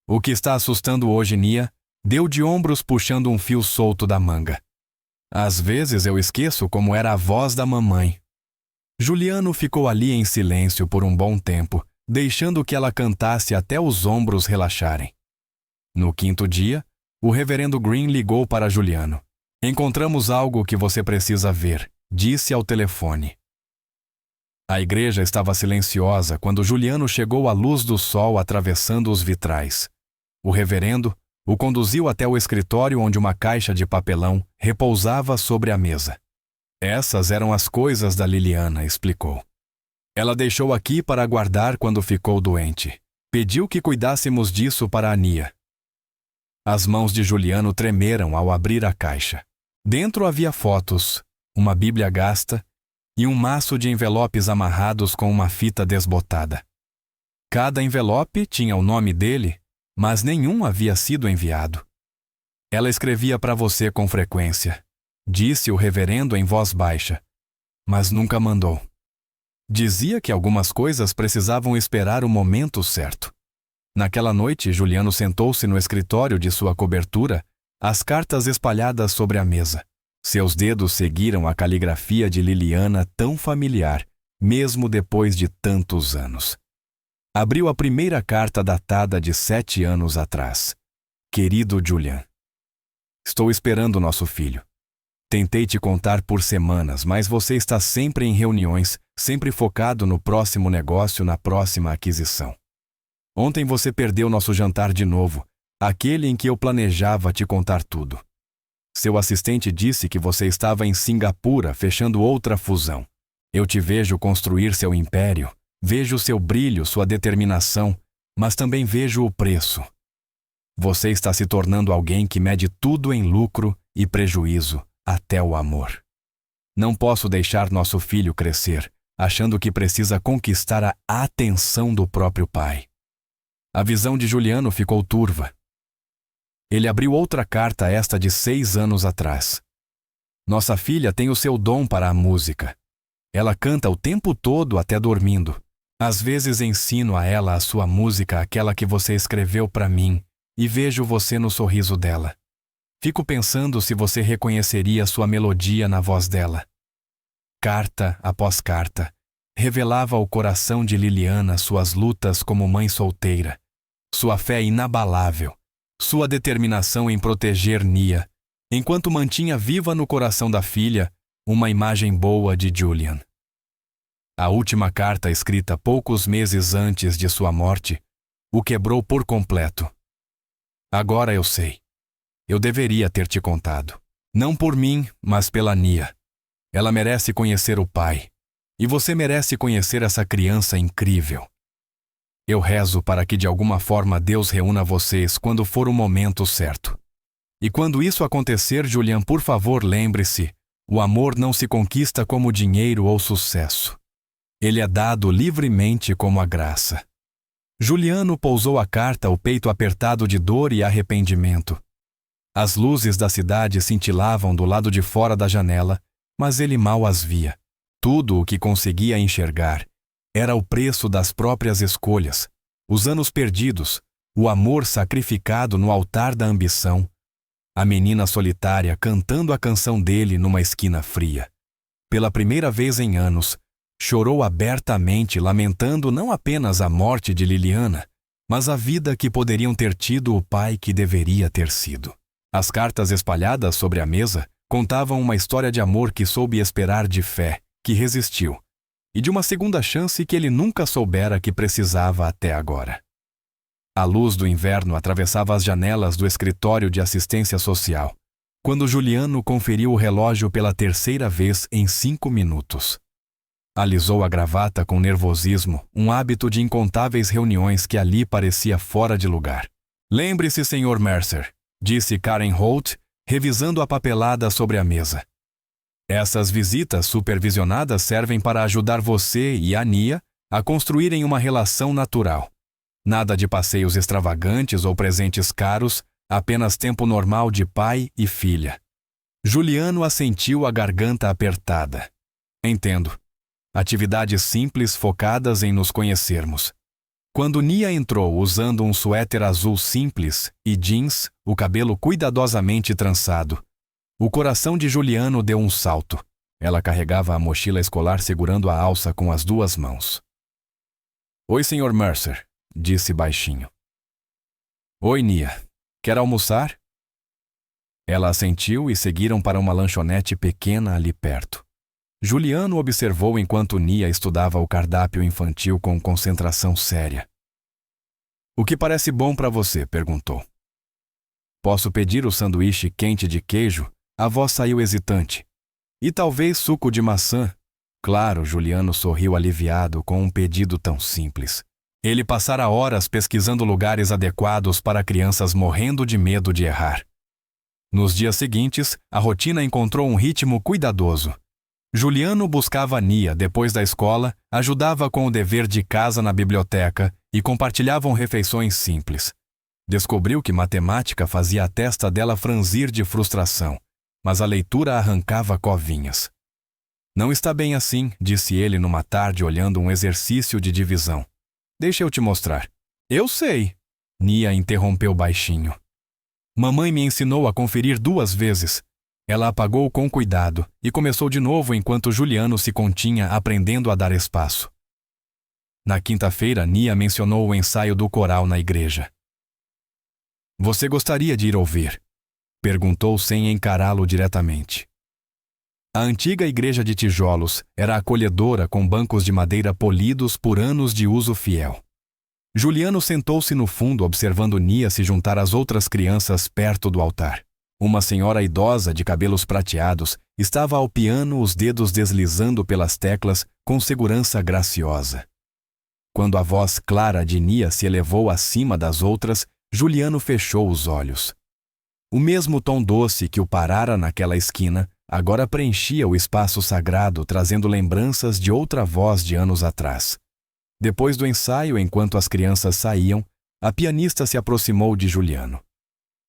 O que está assustando hoje, Nia? Deu de ombros puxando um fio solto da manga. Às vezes eu esqueço como era a voz da mamãe. Juliano ficou ali em silêncio por um bom tempo, deixando que ela cantasse até os ombros relaxarem. No quinto dia, o reverendo Green ligou para Juliano. Encontramos algo que você precisa ver, disse ao telefone. A igreja estava silenciosa quando Juliano chegou à luz do sol atravessando os vitrais. O reverendo o conduziu até o escritório onde uma caixa de papelão repousava sobre a mesa. Essas eram as coisas da Liliana, explicou. Ela deixou aqui para guardar quando ficou doente. Pediu que cuidássemos disso para a Nia. As mãos de Juliano tremeram ao abrir a caixa. Dentro havia fotos, uma bíblia gasta e um maço de envelopes amarrados com uma fita desbotada. Cada envelope tinha o nome dele, mas nenhum havia sido enviado. Ela escrevia para você com frequência, disse o reverendo em voz baixa, mas nunca mandou. Dizia que algumas coisas precisavam esperar o momento certo. Naquela noite, Juliano sentou-se no escritório de sua cobertura, as cartas espalhadas sobre a mesa. Seus dedos seguiram a caligrafia de Liliana tão familiar, mesmo depois de tantos anos. Abriu a primeira carta datada de 7 anos atrás. Querido Julian, estou esperando nosso filho. Tentei te contar por semanas, mas você está sempre em reuniões, sempre focado no próximo negócio, na próxima aquisição. Ontem você perdeu nosso jantar de novo, aquele em que eu planejava te contar tudo. Seu assistente disse que você estava em Singapura fechando outra fusão. Eu te vejo construir seu império, vejo seu brilho, sua determinação, mas também vejo o preço. Você está se tornando alguém que mede tudo em lucro e prejuízo, até o amor. Não posso deixar nosso filho crescer, achando que precisa conquistar a atenção do próprio pai. A visão de Juliano ficou turva. Ele abriu outra carta, esta de 6 anos atrás. Nossa filha tem o seu dom para a música. Ela canta o tempo todo até dormindo. Às vezes ensino a ela a sua música, aquela que você escreveu para mim, e vejo você no sorriso dela. Fico pensando se você reconheceria sua melodia na voz dela. Carta após carta, revelava ao coração de Liliana suas lutas como mãe solteira, sua fé inabalável, sua determinação em proteger Nia, enquanto mantinha viva no coração da filha uma imagem boa de Julian. A última carta, escrita poucos meses antes de sua morte, o quebrou por completo. Agora eu sei. Eu deveria ter te contado. Não por mim, mas pela Nia. Ela merece conhecer o pai. E você merece conhecer essa criança incrível. Eu rezo para que de alguma forma Deus reúna vocês quando for o momento certo. E quando isso acontecer, Julian, por favor, lembre-se, o amor não se conquista como dinheiro ou sucesso. Ele é dado livremente como a graça. Juliano pousou a carta, o peito apertado de dor e arrependimento. As luzes da cidade cintilavam do lado de fora da janela, mas ele mal as via. Tudo o que conseguia enxergar era o preço das próprias escolhas, os anos perdidos, o amor sacrificado no altar da ambição, a menina solitária cantando a canção dele numa esquina fria. Pela primeira vez em anos, chorou abertamente, lamentando não apenas a morte de Liliana, mas a vida que poderiam ter tido o pai que deveria ter sido. As cartas espalhadas sobre a mesa contavam uma história de amor que soube esperar, de fé, que resistiu, e de uma segunda chance que ele nunca soubera que precisava até agora. A luz do inverno atravessava as janelas do escritório de assistência social. quando Juliano conferiu o relógio pela terceira vez em 5 minutos. Alisou a gravata com nervosismo, um hábito de incontáveis reuniões que ali parecia fora de lugar. Lembre-se, Sr. Mercer, disse Karen Holt, revisando a papelada sobre a mesa. Essas visitas supervisionadas servem para ajudar você e a Nia a construírem uma relação natural. Nada de passeios extravagantes ou presentes caros, apenas tempo normal de pai e filha. Juliano assentiu, a garganta apertada. Entendo. Atividades simples focadas em nos conhecermos. Quando Nia entrou usando um suéter azul simples e jeans, o cabelo cuidadosamente trançado, o coração de Juliano deu um salto. Ela carregava a mochila escolar segurando a alça com as 2 mãos. Oi, Sr. Mercer, disse baixinho. Oi, Nia. Quer almoçar? Ela assentiu e seguiram para uma lanchonete pequena ali perto. Juliano observou enquanto Nia estudava o cardápio infantil com concentração séria. O que parece bom para você? Perguntou. Posso pedir o sanduíche quente de queijo? A voz saiu hesitante. E talvez suco de maçã? Claro, Juliano sorriu aliviado com um pedido tão simples. Ele passara horas pesquisando lugares adequados para crianças morrendo de medo de errar. Nos dias seguintes, a rotina encontrou um ritmo cuidadoso. Juliano buscava Nia depois da escola, ajudava com o dever de casa na biblioteca e compartilhavam refeições simples. Descobriu que matemática fazia a testa dela franzir de frustração, mas a leitura arrancava covinhas. Não está bem assim, disse ele numa tarde olhando um exercício de divisão. Deixa eu te mostrar. Eu sei, Nia interrompeu baixinho. Mamãe me ensinou a conferir 2 vezes. Ela apagou com cuidado e começou de novo enquanto Juliano se continha aprendendo a dar espaço. Na quinta-feira, Nia mencionou o ensaio do coral na igreja. Você gostaria de ir ouvir? Perguntou sem encará-lo diretamente. A antiga igreja de tijolos era acolhedora com bancos de madeira polidos por anos de uso fiel. Juliano sentou-se no fundo observando Nia se juntar às outras crianças perto do altar. Uma senhora idosa de cabelos prateados estava ao piano, os dedos deslizando pelas teclas com segurança graciosa. Quando a voz clara de Nia se elevou acima das outras, Juliano fechou os olhos. O mesmo tom doce que o parara naquela esquina agora preenchia o espaço sagrado, trazendo lembranças de outra voz de anos atrás. Depois do ensaio, enquanto as crianças saíam, a pianista se aproximou de Juliano.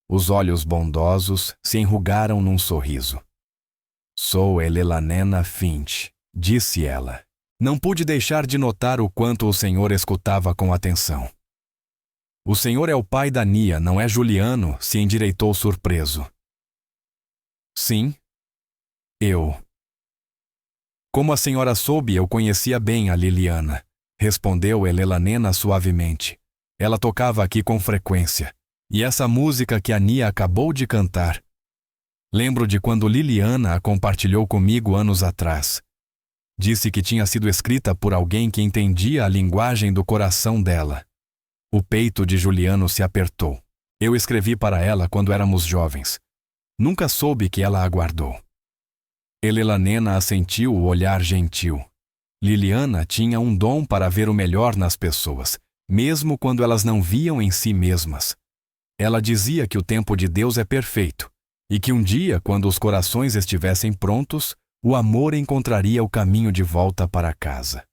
Os olhos bondosos se enrugaram num sorriso. Sou Elanena Finch, disse ela. Não pude deixar de notar o quanto o senhor escutava com atenção. O senhor é o pai da Nia, não é Juliano? Se endireitou surpreso. Sim. Eu. Como a senhora soube, eu conhecia bem a Liliana, respondeu Elanena suavemente. Ela tocava aqui com frequência. E essa música que a Nia acabou de cantar. Lembro de quando Liliana a compartilhou comigo anos atrás. Disse que tinha sido escrita por alguém que entendia a linguagem do coração dela. O peito de Juliano se apertou. Eu escrevi para ela quando éramos jovens. Nunca soube que ela a guardou. Elanena assentiu, o olhar gentil. Liliana tinha um dom para ver o melhor nas pessoas, mesmo quando elas não viam em si mesmas. Ela dizia que o tempo de Deus é perfeito, e que um dia, quando os corações estivessem prontos, o amor encontraria o caminho de volta para casa.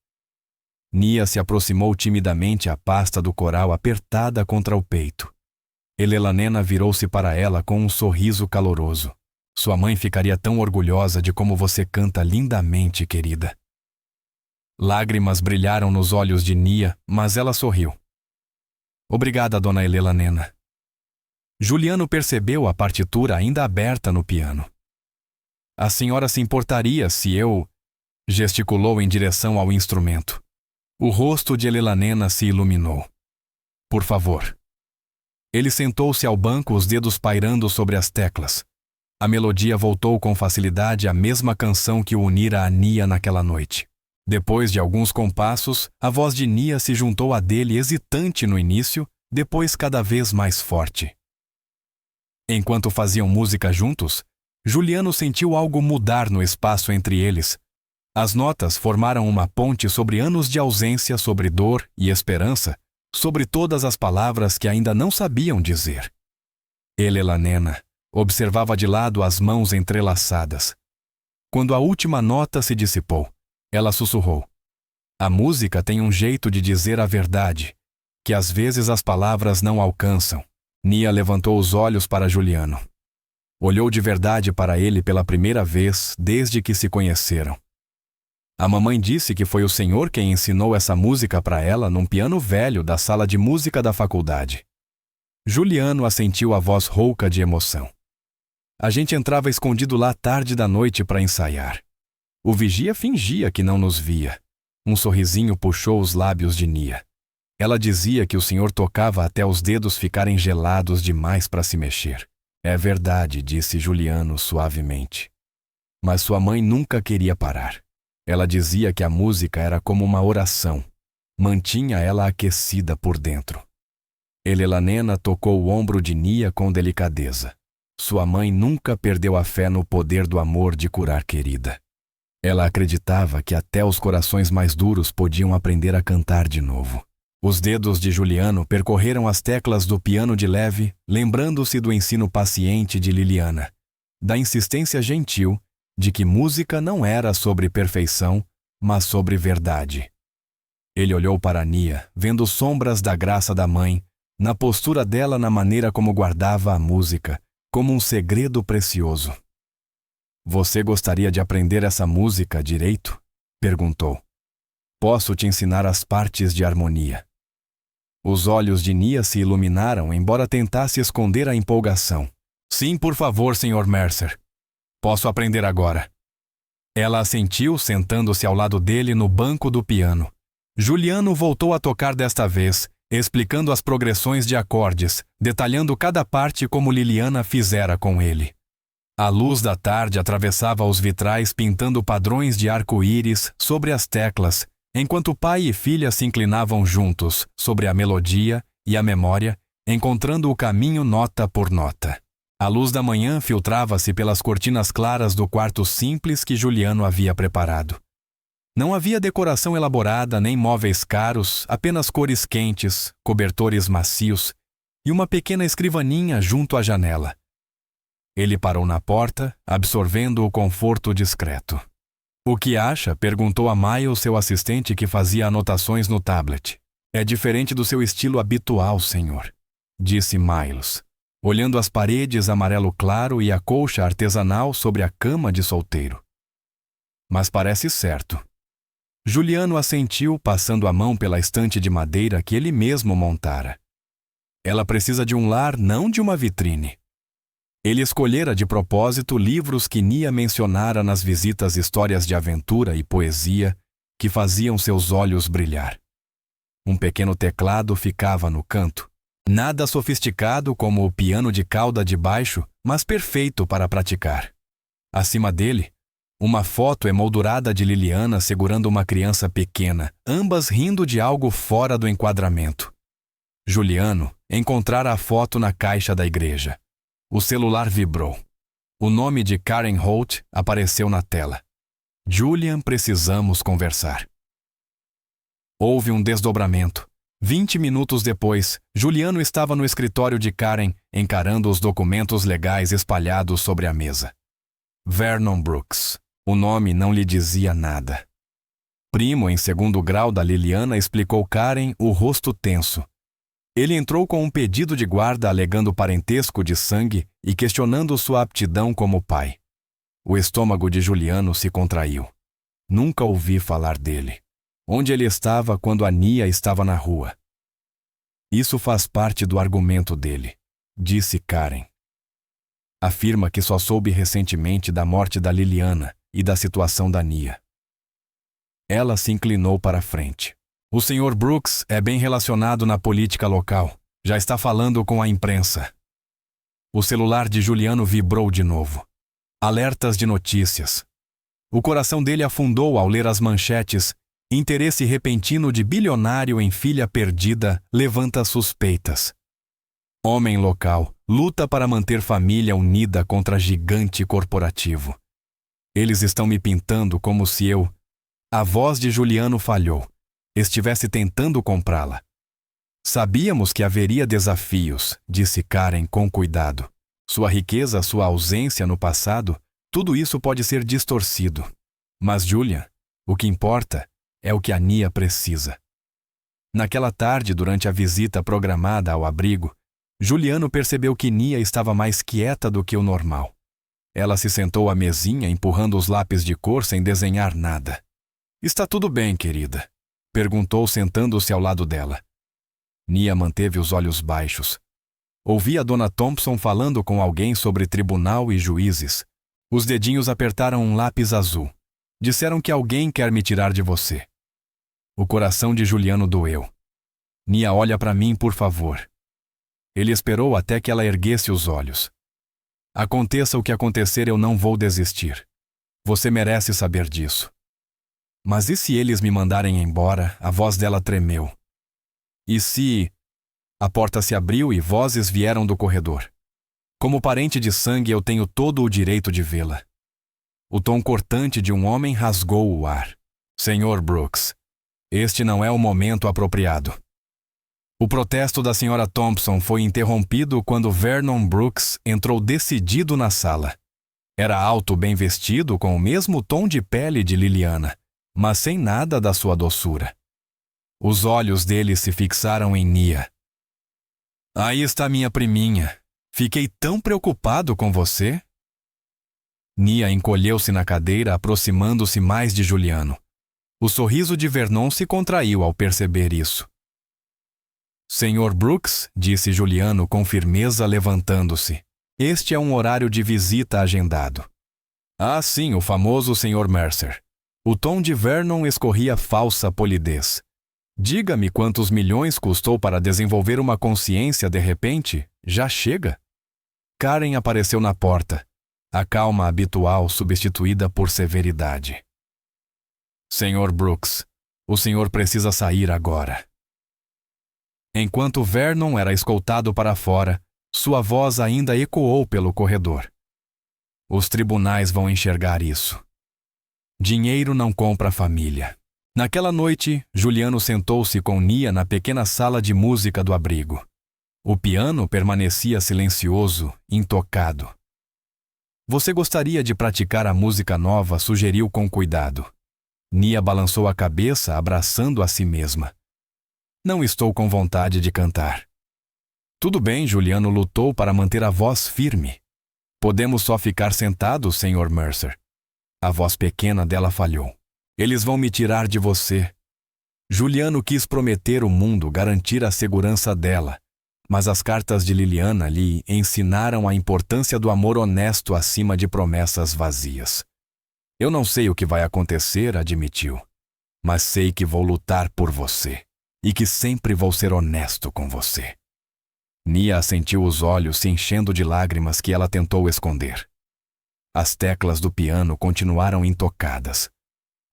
Nia se aproximou timidamente, a pasta do coral apertada contra o peito. Elanena virou-se para ela com um sorriso caloroso. Sua mãe ficaria tão orgulhosa de como você canta lindamente, querida. Lágrimas brilharam nos olhos de Nia, mas ela sorriu. Obrigada, dona Elanena. Juliano percebeu a partitura ainda aberta no piano. A senhora se importaria se eu... Gesticulou em direção ao instrumento. O rosto de Elanena se iluminou. Por favor. Ele sentou-se ao banco, os dedos pairando sobre as teclas. A melodia voltou com facilidade, a mesma canção que o unira a Nia naquela noite. Depois de alguns compassos, a voz de Nia se juntou à dele, hesitante no início, depois cada vez mais forte. Enquanto faziam música juntos, Juliano sentiu algo mudar no espaço entre eles. As notas formaram uma ponte sobre anos de ausência, sobre dor e esperança, sobre todas as palavras que ainda não sabiam dizer. Elanena observava de lado as mãos entrelaçadas. Quando a última nota se dissipou, ela sussurrou: "A música tem um jeito de dizer a verdade, que às vezes as palavras não alcançam." Nia levantou os olhos para Juliano. Olhou de verdade para ele pela primeira vez desde que se conheceram. A mamãe disse que foi o senhor quem ensinou essa música para ela num piano velho da sala de música da faculdade. Juliano assentiu a voz rouca de emoção. A gente entrava escondido lá tarde da noite para ensaiar. O vigia fingia que não nos via. Um sorrisinho puxou os lábios de Nia. Ela dizia que o senhor tocava até os dedos ficarem gelados demais para se mexer. É verdade, disse Juliano suavemente. Mas sua mãe nunca queria parar. Ela dizia que a música era como uma oração. Mantinha ela aquecida por dentro. Elanena tocou o ombro de Nia com delicadeza. Sua mãe nunca perdeu a fé no poder do amor de curar querida. Ela acreditava que até os corações mais duros podiam aprender a cantar de novo. Os dedos de Juliano percorreram as teclas do piano de leve, lembrando-se do ensino paciente de Liliana, da insistência gentil de que música não era sobre perfeição, mas sobre verdade. Ele olhou para Nia, vendo sombras da graça da mãe, na postura dela, na maneira como guardava a música, como um segredo precioso. "Você gostaria de aprender essa música direito?" perguntou. "Posso te ensinar as partes de harmonia." Os olhos de Nia se iluminaram, embora tentasse esconder a empolgação. "Sim, por favor, Sr. Mercer. Posso aprender agora." Ela assentiu, sentando-se ao lado dele no banco do piano. Juliano voltou a tocar desta vez, explicando as progressões de acordes, detalhando cada parte como Liliana fizera com ele. A luz da tarde atravessava os vitrais, pintando padrões de arco-íris sobre as teclas, enquanto pai e filha se inclinavam juntos sobre a melodia e a memória, encontrando o caminho nota por nota. A luz da manhã filtrava-se pelas cortinas claras do quarto simples que Juliano havia preparado. Não havia decoração elaborada nem móveis caros, apenas cores quentes, cobertores macios e uma pequena escrivaninha junto à janela. Ele parou na porta, absorvendo o conforto discreto. "O que acha?" perguntou a Miles, seu assistente que fazia anotações no tablet. "É diferente do seu estilo habitual, senhor", disse Miles, olhando as paredes amarelo claro e a colcha artesanal sobre a cama de solteiro. "Mas parece certo." Juliano assentiu, passando a mão pela estante de madeira que ele mesmo montara. "Ela precisa de um lar, não de uma vitrine." Ele escolhera de propósito livros que Nia mencionara nas visitas, histórias de aventura e poesia que faziam seus olhos brilhar. Um pequeno teclado ficava no canto. Nada sofisticado como o piano de cauda de baixo, mas perfeito para praticar. Acima dele, uma foto emoldurada de Liliana segurando uma criança pequena, ambas rindo de algo fora do enquadramento. Juliano encontrara a foto na caixa da igreja. O celular vibrou. O nome de Karen Holt apareceu na tela. "Julian, precisamos conversar." Houve um desdobramento. 20 minutos depois, Juliano estava no escritório de Karen, encarando os documentos legais espalhados sobre a mesa. Vernon Brooks. O nome não lhe dizia nada. Primo em segundo grau da Liliana, explicou Karen, o rosto tenso. Ele entrou com um pedido de guarda alegando parentesco de sangue e questionando sua aptidão como pai. O estômago de Juliano se contraiu. Nunca ouvi falar dele. Onde ele estava quando a Nia estava na rua? "Isso faz parte do argumento dele", disse Karen. Afirma que só soube recentemente da morte da Liliana e da situação da Nia. Ela se inclinou para a frente. "O Sr. Brooks é bem relacionado na política local. Já está falando com a imprensa." O celular de Juliano vibrou de novo. Alertas de notícias. O coração dele afundou ao ler as manchetes. "Interesse repentino de bilionário em filha perdida levanta suspeitas." "Homem local luta para manter família unida contra gigante corporativo. Eles estão me pintando como se eu, a voz de Juliano falhou, estivesse tentando comprá-la. Sabíamos que haveria desafios, disse Karen com cuidado. Sua riqueza, sua ausência no passado, tudo isso pode ser distorcido. Mas, Julian, o que importa é o que a Nia precisa. Naquela tarde, durante a visita programada ao abrigo, Juliano percebeu que Nia estava mais quieta do que o normal. Ela se sentou à mesinha empurrando os lápis de cor sem desenhar nada. Está tudo bem, querida? Perguntou sentando-se ao lado dela. Nia manteve os olhos baixos. Ouvi a Dona Thompson falando com alguém sobre tribunal e juízes. Os dedinhos apertaram um lápis azul. Disseram que alguém quer me tirar de você. O coração de Juliano doeu. Nia, olha para mim, por favor. Ele esperou até que ela erguesse os olhos. Aconteça o que acontecer, eu não vou desistir. Você merece saber disso. Mas e se eles me mandarem embora? A voz dela tremeu. E se... A porta se abriu e vozes vieram do corredor. Como parente de sangue, eu tenho todo o direito de vê-la. O tom cortante de um homem rasgou o ar. Sr. Brooks, este não é o momento apropriado. O protesto da Sra. Thompson foi interrompido quando Vernon Brooks entrou decidido na sala. Era alto, bem vestido, com o mesmo tom de pele de Liliana, mas sem nada da sua doçura. Os olhos dele se fixaram em Nia. Aí está minha priminha. Fiquei tão preocupado com você. Nia encolheu-se na cadeira, aproximando-se mais de Juliano. O sorriso de Vernon se contraiu ao perceber isso. Sr. Brooks, disse Juliano com firmeza, levantando-se. Este é um horário de visita agendado. Ah, sim, o famoso Sr. Mercer. O tom de Vernon escorria falsa polidez. Diga-me quantos milhões custou para desenvolver uma consciência de repente? Já chega? Karen apareceu na porta, a calma habitual substituída por severidade. Sr. Brooks, o senhor precisa sair agora. Enquanto Vernon era escoltado para fora, sua voz ainda ecoou pelo corredor. Os tribunais vão enxergar isso. Dinheiro não compra família. Naquela noite, Juliano sentou-se com Nia na pequena sala de música do abrigo. O piano permanecia silencioso, intocado. Você gostaria de praticar a música nova? Sugeriu com cuidado. Nia balançou a cabeça, abraçando a si mesma. Não estou com vontade de cantar. Tudo bem, Juliano lutou para manter a voz firme. Podemos só ficar sentados, Sr. Mercer. A voz pequena dela falhou. Eles vão me tirar de você. Juliano quis prometer o mundo, garantir a segurança dela, mas as cartas de Liliana lhe ensinaram a importância do amor honesto acima de promessas vazias. Eu não sei o que vai acontecer, admitiu, mas sei que vou lutar por você e que sempre vou ser honesto com você. Nia assentiu, os olhos se enchendo de lágrimas que ela tentou esconder. As teclas do piano continuaram intocadas.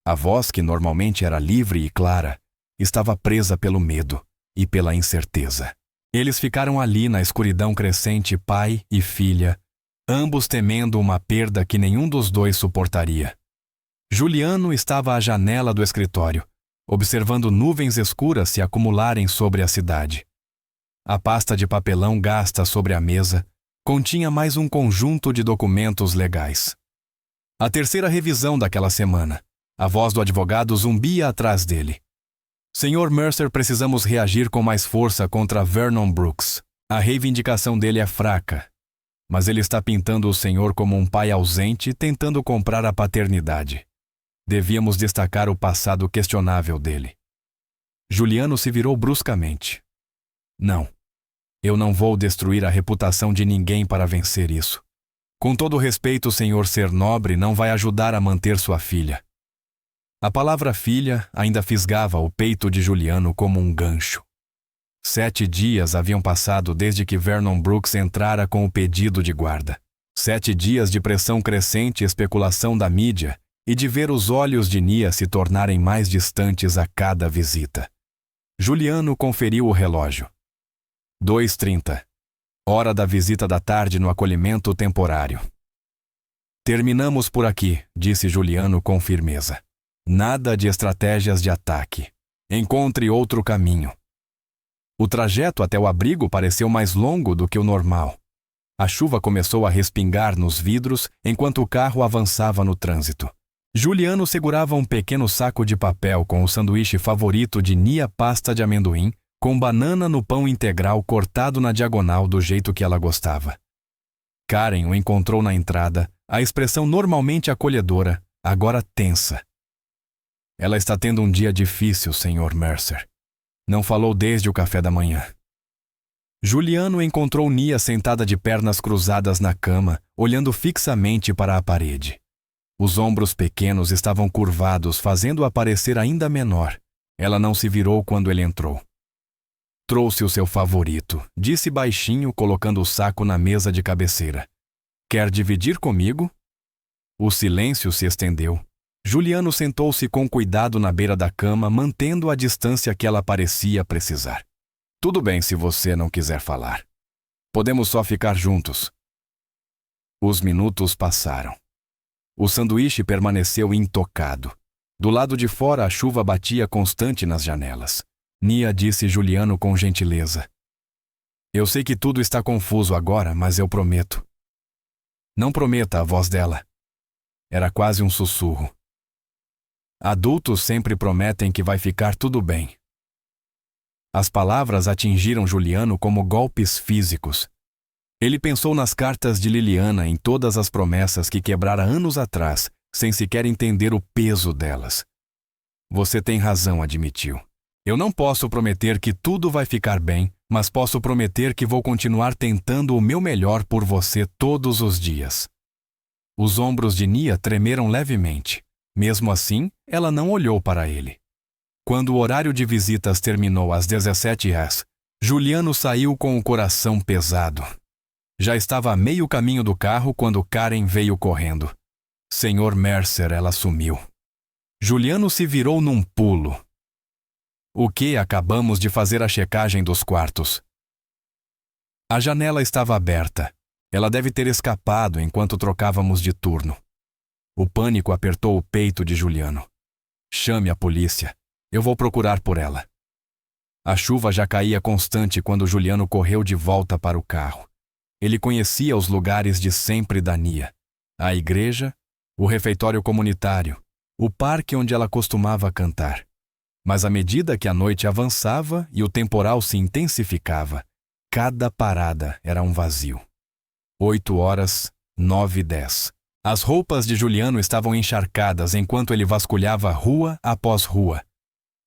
A voz, que normalmente era livre e clara, estava presa pelo medo e pela incerteza. Eles ficaram ali na escuridão crescente, pai e filha, ambos temendo uma perda que nenhum dos dois suportaria. Juliano estava à janela do escritório, observando nuvens escuras se acumularem sobre a cidade. A pasta de papelão gasta sobre a mesa continha mais um conjunto de documentos legais. A terceira revisão daquela semana. A voz do advogado zumbia atrás dele. Sr. Mercer, precisamos reagir com mais força contra Vernon Brooks. A reivindicação dele é fraca, mas ele está pintando o senhor como um pai ausente tentando comprar a paternidade. Devíamos destacar o passado questionável dele. Juliano se virou bruscamente. Não. Eu não vou destruir a reputação de ninguém para vencer isso. Com todo respeito, senhor, ser nobre não vai ajudar a manter sua filha. A palavra filha ainda fisgava o peito de Juliano como um gancho. 7 dias haviam passado desde que Vernon Brooks entrara com o pedido de guarda. 7 dias de pressão crescente e especulação da mídia e de ver os olhos de Nia se tornarem mais distantes a cada visita. Juliano conferiu o relógio. 2h30. Hora da visita da tarde no acolhimento temporário. Terminamos por aqui, disse Juliano com firmeza. Nada de estratégias de ataque. Encontre outro caminho. O trajeto até o abrigo pareceu mais longo do que o normal. A chuva começou a respingar nos vidros enquanto o carro avançava no trânsito. Juliano segurava um pequeno saco de papel com o sanduíche favorito de Nia, pasta de amendoim, com banana no pão integral cortado na diagonal do jeito que ela gostava. Karen o encontrou na entrada, a expressão normalmente acolhedora, agora tensa. Ela está tendo um dia difícil, Sr. Mercer. Não falou desde o café da manhã. Juliano encontrou Nia sentada de pernas cruzadas na cama, olhando fixamente para a parede. Os ombros pequenos estavam curvados, fazendo-a parecer ainda menor. Ela não se virou quando ele entrou. Trouxe o seu favorito, disse baixinho, colocando o saco na mesa de cabeceira. Quer dividir comigo? O silêncio se estendeu. Juliano sentou-se com cuidado na beira da cama, mantendo a distância que ela parecia precisar. Tudo bem se você não quiser falar. Podemos só ficar juntos. Os minutos passaram. O sanduíche permaneceu intocado. Do lado de fora, a chuva batia constante nas janelas. Nia disse Juliano com gentileza. Eu sei que tudo está confuso agora, mas eu prometo. Não prometa, a voz dela. Era quase um sussurro. Adultos sempre prometem que vai ficar tudo bem. As palavras atingiram Juliano como golpes físicos. Ele pensou nas cartas de Liliana, em todas as promessas que quebrara anos atrás, sem sequer entender o peso delas. Você tem razão, admitiu. Eu não posso prometer que tudo vai ficar bem, mas posso prometer que vou continuar tentando o meu melhor por você todos os dias. Os ombros de Nia tremeram levemente. Mesmo assim, ela não olhou para ele. Quando o horário de visitas terminou às 17h, Juliano saiu com o coração pesado. Já estava a meio caminho do carro quando Karen veio correndo. Sr. Mercer, ela sumiu. Juliano se virou num pulo. O que? Acabamos de fazer a checagem dos quartos. A janela estava aberta. Ela deve ter escapado enquanto trocávamos de turno. O pânico apertou o peito de Juliano. Chame a polícia. Eu vou procurar por ela. A chuva já caía constante quando Juliano correu de volta para o carro. Ele conhecia os lugares de sempre da Nia. A igreja, o refeitório comunitário, o parque onde ela costumava cantar. Mas à medida que a noite avançava e o temporal se intensificava, cada parada era um vazio. 8h, 9h10. As roupas de Juliano estavam encharcadas enquanto ele vasculhava rua após rua.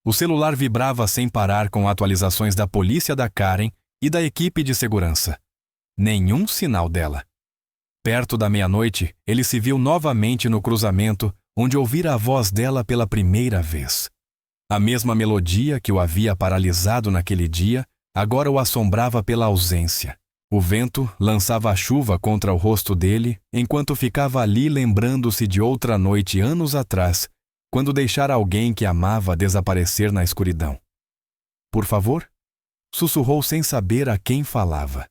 O celular vibrava sem parar com atualizações da polícia da Karen e da equipe de segurança. Nenhum sinal dela. Perto da meia-noite, ele se viu novamente no cruzamento, onde ouvira a voz dela pela primeira vez. A mesma melodia que o havia paralisado naquele dia, agora o assombrava pela ausência. O vento lançava a chuva contra o rosto dele, enquanto ficava ali lembrando-se de outra noite anos atrás, quando deixara alguém que amava desaparecer na escuridão. Por favor? Sussurrou sem saber a quem falava.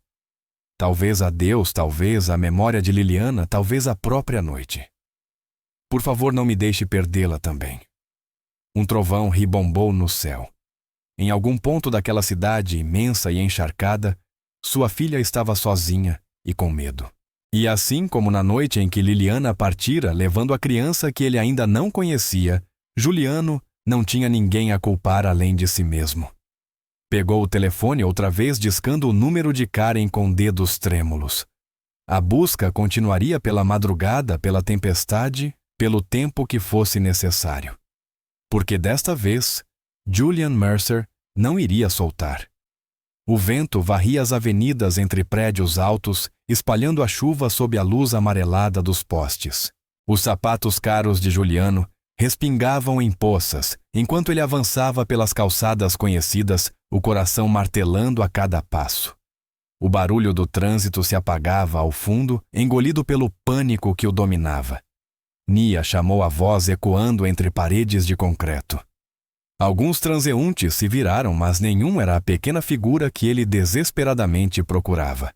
Talvez a Deus, talvez a memória de Liliana, talvez a própria noite. Por favor, não me deixe perdê-la também. Um trovão ribombou no céu. Em algum ponto daquela cidade imensa e encharcada, sua filha estava sozinha e com medo. E assim como na noite em que Liliana partira, levando a criança que ele ainda não conhecia, Juliano não tinha ninguém a culpar além de si mesmo. Pegou o telefone outra vez, discando o número de Karen com dedos trêmulos. A busca continuaria pela madrugada, pela tempestade, pelo tempo que fosse necessário. Porque desta vez, Julian Mercer não iria soltar. O vento varria as avenidas entre prédios altos, espalhando a chuva sob a luz amarelada dos postes. Os sapatos caros de Juliano respingavam em poças, enquanto ele avançava pelas calçadas conhecidas, o coração martelando a cada passo. O barulho do trânsito se apagava ao fundo, engolido pelo pânico que o dominava. Nia chamou a voz ecoando entre paredes de concreto. Alguns transeuntes se viraram, mas nenhum era a pequena figura que ele desesperadamente procurava.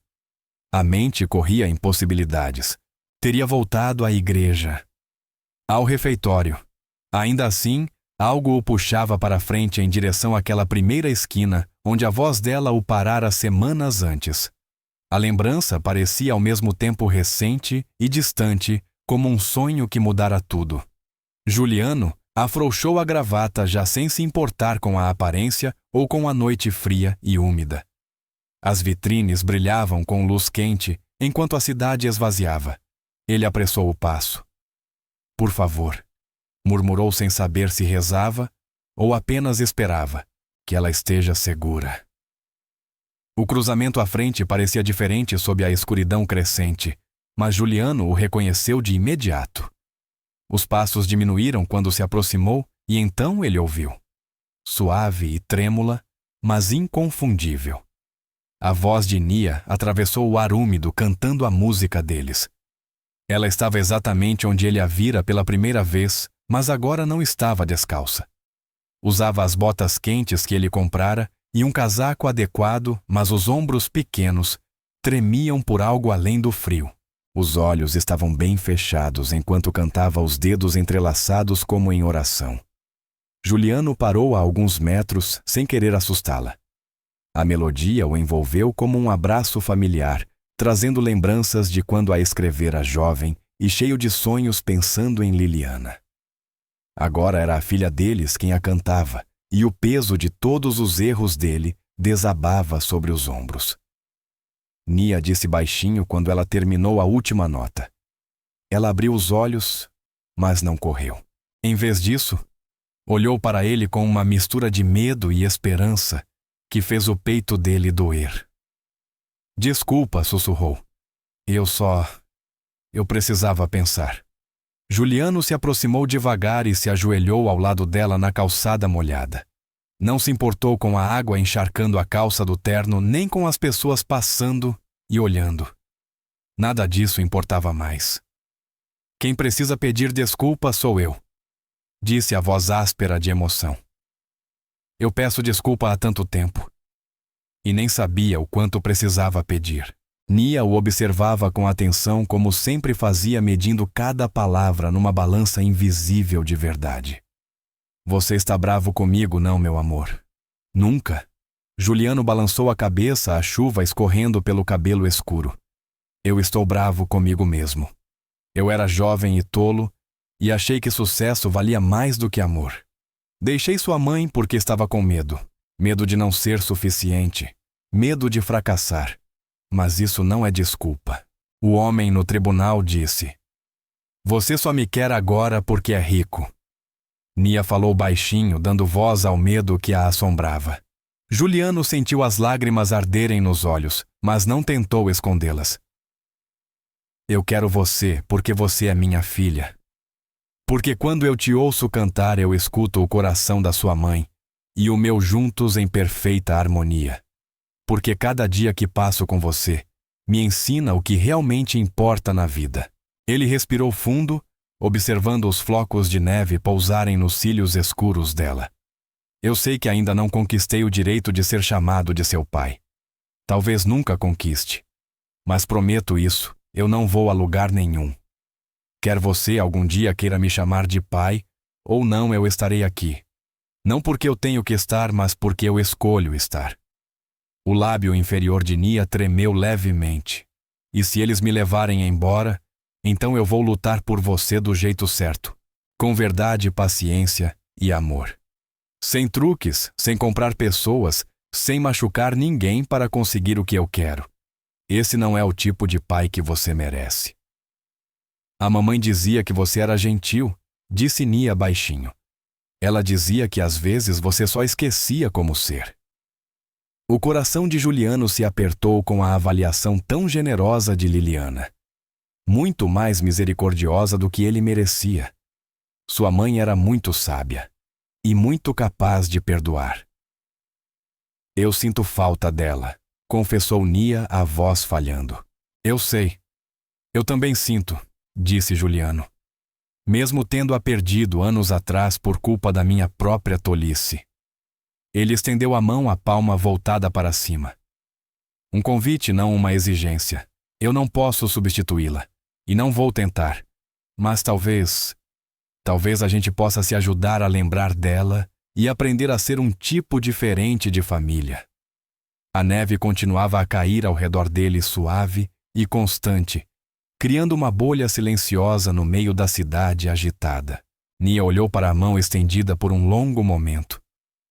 A mente corria em possibilidades. Teria voltado à igreja. Ao refeitório. Ainda assim, algo o puxava para frente em direção àquela primeira esquina, onde a voz dela o parara semanas antes. A lembrança parecia ao mesmo tempo recente e distante, como um sonho que mudara tudo. Juliano afrouxou a gravata já sem se importar com a aparência ou com a noite fria e úmida. As vitrines brilhavam com luz quente enquanto a cidade esvaziava. Ele apressou o passo. Por favor, murmurou sem saber se rezava ou apenas esperava que ela esteja segura. O cruzamento à frente parecia diferente sob a escuridão crescente, mas Juliano o reconheceu de imediato. Os passos diminuíram quando se aproximou e então ele ouviu. Suave e trêmula, mas inconfundível. A voz de Nia atravessou o ar úmido cantando a música deles. Ela estava exatamente onde ele a vira pela primeira vez, mas agora não estava descalça. Usava as botas quentes que ele comprara e um casaco adequado, mas os ombros pequenos tremiam por algo além do frio. Os olhos estavam bem fechados enquanto cantava, os dedos entrelaçados como em oração. Juliano parou a alguns metros sem querer assustá-la. A melodia o envolveu como um abraço familiar, trazendo lembranças de quando a escrevera jovem e cheio de sonhos pensando em Liliana. Agora era a filha deles quem a cantava, e o peso de todos os erros dele desabava sobre os ombros. Nia disse baixinho quando ela terminou a última nota. Ela abriu os olhos, mas não correu. Em vez disso, olhou para ele com uma mistura de medo e esperança que fez o peito dele doer. Desculpa, sussurrou. Eu precisava pensar. Juliano se aproximou devagar e se ajoelhou ao lado dela na calçada molhada. Não se importou com a água encharcando a calça do terno, nem com as pessoas passando e olhando. Nada disso importava mais. Quem precisa pedir desculpa sou eu, disse a voz áspera de emoção. Eu peço desculpa há tanto tempo. E nem sabia o quanto precisava pedir. Nia o observava com atenção, como sempre fazia, medindo cada palavra numa balança invisível de verdade. Você está bravo comigo, não, meu amor? Nunca. Juliano balançou a cabeça, a chuva escorrendo pelo cabelo escuro. Eu estou bravo comigo mesmo. Eu era jovem e tolo e achei que sucesso valia mais do que amor. Deixei sua mãe porque estava com medo. Medo de não ser suficiente. Medo de fracassar. Mas isso não é desculpa. O homem no tribunal disse: Você só me quer agora porque é rico. Nia falou baixinho, dando voz ao medo que a assombrava. Juliano sentiu as lágrimas arderem nos olhos, mas não tentou escondê-las. Eu quero você porque você é minha filha. Porque quando eu te ouço cantar, eu escuto o coração da sua mãe e o meu juntos em perfeita harmonia. Porque cada dia que passo com você me ensina o que realmente importa na vida. Ele respirou fundo, observando os flocos de neve pousarem nos cílios escuros dela. Eu sei que ainda não conquistei o direito de ser chamado de seu pai. Talvez nunca conquiste. Mas prometo isso, eu não vou a lugar nenhum. Quer você algum dia queira me chamar de pai, ou não, eu estarei aqui. Não porque eu tenho que estar, mas porque eu escolho estar. O lábio inferior de Nia tremeu levemente. E se eles me levarem embora, então eu vou lutar por você do jeito certo, com verdade, paciência e amor. Sem truques, sem comprar pessoas, sem machucar ninguém para conseguir o que eu quero. Esse não é o tipo de pai que você merece. A mamãe dizia que você era gentil, disse Nia baixinho. Ela dizia que às vezes você só esquecia como ser. O coração de Juliano se apertou com a avaliação tão generosa de Liliana. Muito mais misericordiosa do que ele merecia. Sua mãe era muito sábia e muito capaz de perdoar. Eu sinto falta dela, confessou Nia, a voz falhando. Eu sei. Eu também sinto, disse Juliano. Mesmo tendo-a perdido anos atrás por culpa da minha própria tolice. Ele estendeu a mão, a palma voltada para cima. Um convite, não uma exigência. Eu não posso substituí-la, e não vou tentar. Mas talvez a gente possa se ajudar a lembrar dela e aprender a ser um tipo diferente de família. A neve continuava a cair ao redor dele suave e constante, criando uma bolha silenciosa no meio da cidade agitada. Nia olhou para a mão estendida por um longo momento.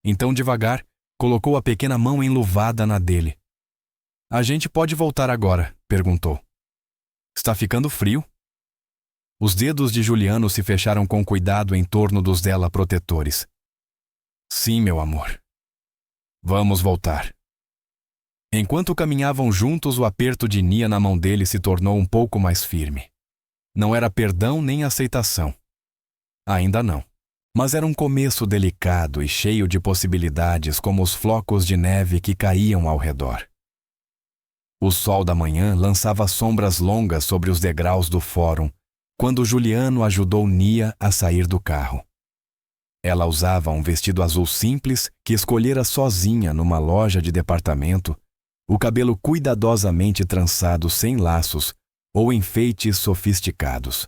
Então, devagar, colocou a pequena mão enluvada na dele. A gente pode voltar agora? Perguntou. Está ficando frio? Os dedos de Juliano se fecharam com cuidado em torno dos dela protetores. Sim, meu amor. Vamos voltar. Enquanto caminhavam juntos, o aperto de Nia na mão dele se tornou um pouco mais firme. Não era perdão nem aceitação. Ainda não. Mas era um começo delicado e cheio de possibilidades, como os flocos de neve que caíam ao redor. O sol da manhã lançava sombras longas sobre os degraus do fórum, quando Juliano ajudou Nia a sair do carro. Ela usava um vestido azul simples que escolhera sozinha numa loja de departamento, o cabelo cuidadosamente trançado sem laços ou enfeites sofisticados.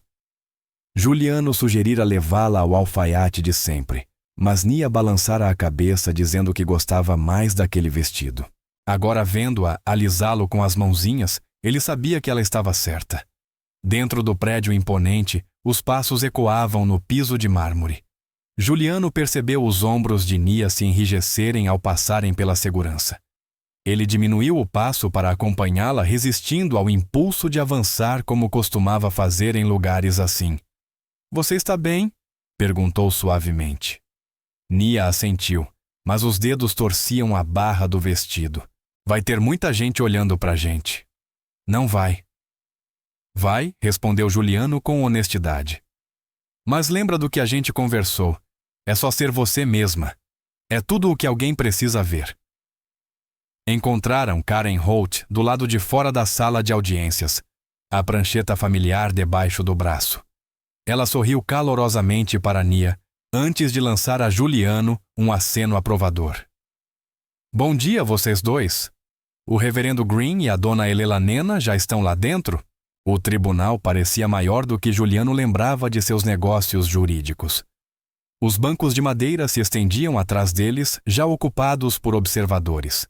Juliano sugerira levá-la ao alfaiate de sempre, mas Nia balançara a cabeça dizendo que gostava mais daquele vestido. Agora, vendo-a alisá-lo com as mãozinhas, ele sabia que ela estava certa. Dentro do prédio imponente, os passos ecoavam no piso de mármore. Juliano percebeu os ombros de Nia se enrijecerem ao passarem pela segurança. Ele diminuiu o passo para acompanhá-la, resistindo ao impulso de avançar como costumava fazer em lugares assim. Você está bem? Perguntou suavemente. Nia assentiu, mas os dedos torciam a barra do vestido. Vai ter muita gente olhando pra gente. Não vai. Vai, respondeu Juliano com honestidade. Mas lembra do que a gente conversou. É só ser você mesma. É tudo o que alguém precisa ver. Encontraram Karen Holt do lado de fora da sala de audiências, a prancheta familiar debaixo do braço. Ela sorriu calorosamente para Nia, antes de lançar a Juliano um aceno aprovador. Bom dia, vocês dois. O reverendo Green e a dona Elelanena já estão lá dentro? O tribunal parecia maior do que Juliano lembrava de seus negócios jurídicos. Os bancos de madeira se estendiam atrás deles, já ocupados por observadores.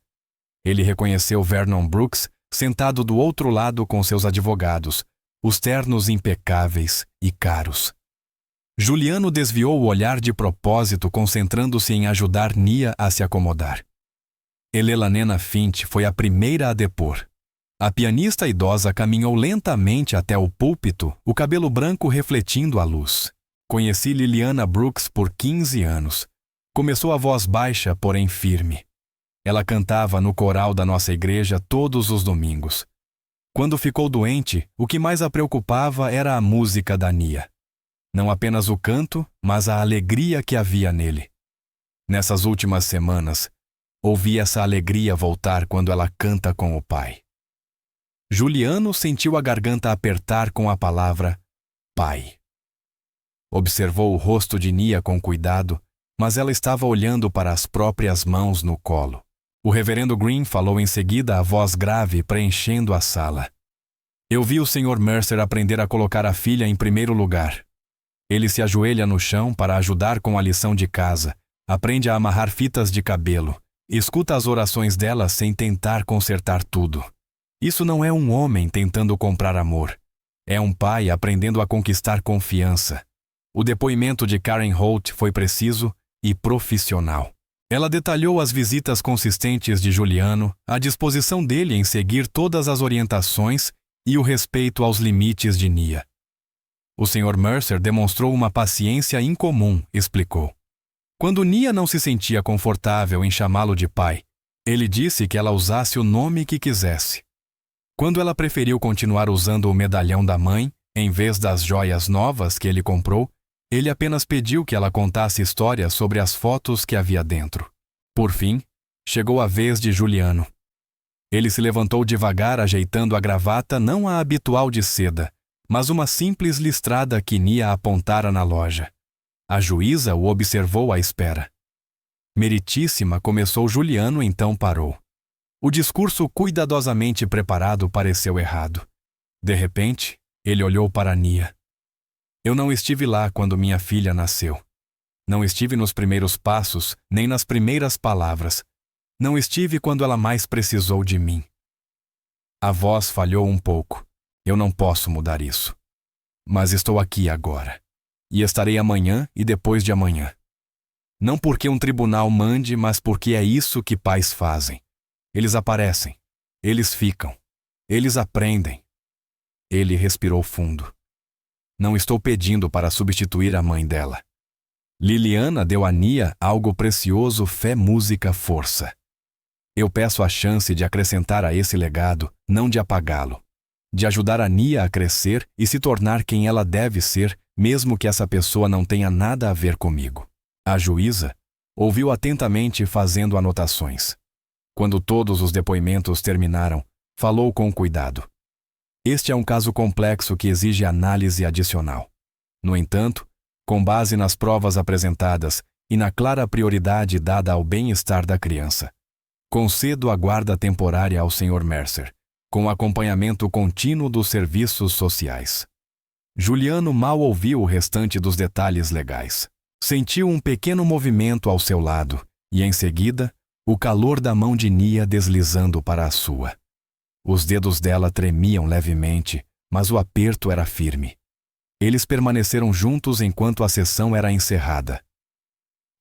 Ele reconheceu Vernon Brooks sentado do outro lado com seus advogados, os ternos impecáveis e caros. Juliano desviou o olhar de propósito, concentrando-se em ajudar Nia a se acomodar. Elelanena Fint foi a primeira a depor. A pianista idosa caminhou lentamente até o púlpito, o cabelo branco refletindo a luz. Conheci Liliana Brooks por 15 anos. Começou a voz baixa, porém firme. Ela cantava no coral da nossa igreja todos os domingos. Quando ficou doente, o que mais a preocupava era a música da Nia. Não apenas o canto, mas a alegria que havia nele. Nessas últimas semanas, ouvi essa alegria voltar quando ela canta com o pai. Juliano sentiu a garganta apertar com a palavra pai. Observou o rosto de Nia com cuidado, mas ela estava olhando para as próprias mãos no colo. O reverendo Green falou em seguida, a voz grave preenchendo a sala. Eu vi o Sr. Mercer aprender a colocar a filha em primeiro lugar. Ele se ajoelha no chão para ajudar com a lição de casa, aprende a amarrar fitas de cabelo, escuta as orações dela sem tentar consertar tudo. Isso não é um homem tentando comprar amor. É um pai aprendendo a conquistar confiança. O depoimento de Karen Holt foi preciso e profissional. Ela detalhou as visitas consistentes de Juliano, a disposição dele em seguir todas as orientações e o respeito aos limites de Nia. O Sr. Mercer demonstrou uma paciência incomum, explicou. Quando Nia não se sentia confortável em chamá-lo de pai, ele disse que ela usasse o nome que quisesse. Quando ela preferiu continuar usando o medalhão da mãe, em vez das joias novas que ele comprou, ele apenas pediu que ela contasse histórias sobre as fotos que havia dentro. Por fim, chegou a vez de Juliano. Ele se levantou devagar, ajeitando a gravata não a habitual de seda, mas uma simples listrada que Nia apontara na loja. A juíza o observou à espera. Meritíssima, começou Juliano, então parou. O discurso cuidadosamente preparado pareceu errado. De repente, ele olhou para Nia. Eu não estive lá quando minha filha nasceu. Não estive nos primeiros passos, nem nas primeiras palavras. Não estive quando ela mais precisou de mim. A voz falhou um pouco. Eu não posso mudar isso. Mas estou aqui agora. E estarei amanhã e depois de amanhã. Não porque um tribunal mande, mas porque é isso que pais fazem. Eles aparecem. Eles ficam. Eles aprendem. Ele respirou fundo. Não estou pedindo para substituir a mãe dela. Liliana deu a Nia algo precioso: fé, música, força. Eu peço a chance de acrescentar a esse legado, não de apagá-lo. De ajudar a Nia a crescer e se tornar quem ela deve ser, mesmo que essa pessoa não tenha nada a ver comigo. A juíza ouviu atentamente, fazendo anotações. Quando todos os depoimentos terminaram, falou com cuidado. Este é um caso complexo que exige análise adicional. No entanto, com base nas provas apresentadas e na clara prioridade dada ao bem-estar da criança, concedo a guarda temporária ao Sr. Mercer, com acompanhamento contínuo dos serviços sociais. Juliano mal ouviu o restante dos detalhes legais. Sentiu um pequeno movimento ao seu lado e, em seguida, o calor da mão de Nia deslizando para a sua. Os dedos dela tremiam levemente, mas o aperto era firme. Eles permaneceram juntos enquanto a sessão era encerrada.